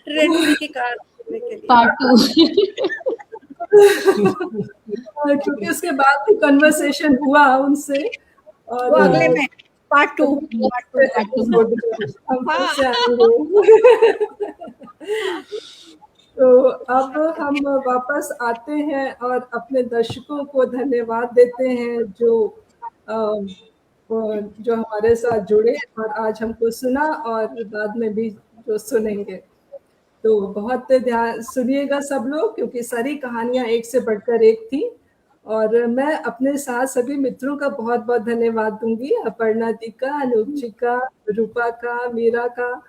Redmi की कार करने के लिए। पार्ट 2 क्योंकि उसके बाद भी कन्वर्सेशन हुआ उनसे वो और अगले में पार्ट 2 हम फिर से आएंगे। तो अब हम वापस आते हैं और अपने दर्शकों को धन्यवाद देते हैं जो हमारे साथ जुड़े और आज हमको सुना और बाद में भी जो सुनेंगे। तो बहुत ध्यान सुनिएगा सब लोग, क्योंकि सारी कहानियां एक से बढ़कर एक थी। और मैं अपने साथ सभी मित्रों का बहुत बहुत धन्यवाद दूंगी, अपर्णा दी का, अनूप जी का, रूपा का, मीरा का,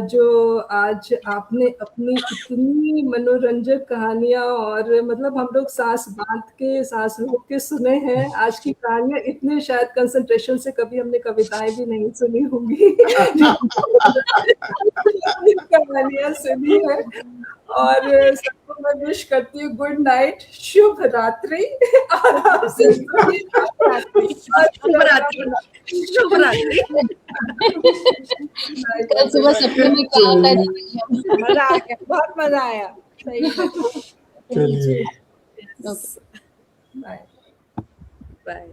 जो आज आपने अपनी इतनी मनोरंजक कहानियां और मतलब हम लोग सांस बांध के सांस रोक के सुने हैं। आज की कहानियां इतने शायद कंसंट्रेशन से कभी हमने कविताएं भी नहीं सुनी होंगी। कहानियां सुनी है और सबको मैं विश करती हूँ गुड नाइट, शुभ रात्रि, आराम से शुभ रात्रि। कल सुबह सपने में क्या आता है? मजा आ गया, बहुत मजा आया। सही में। चलिए बाय। बाय।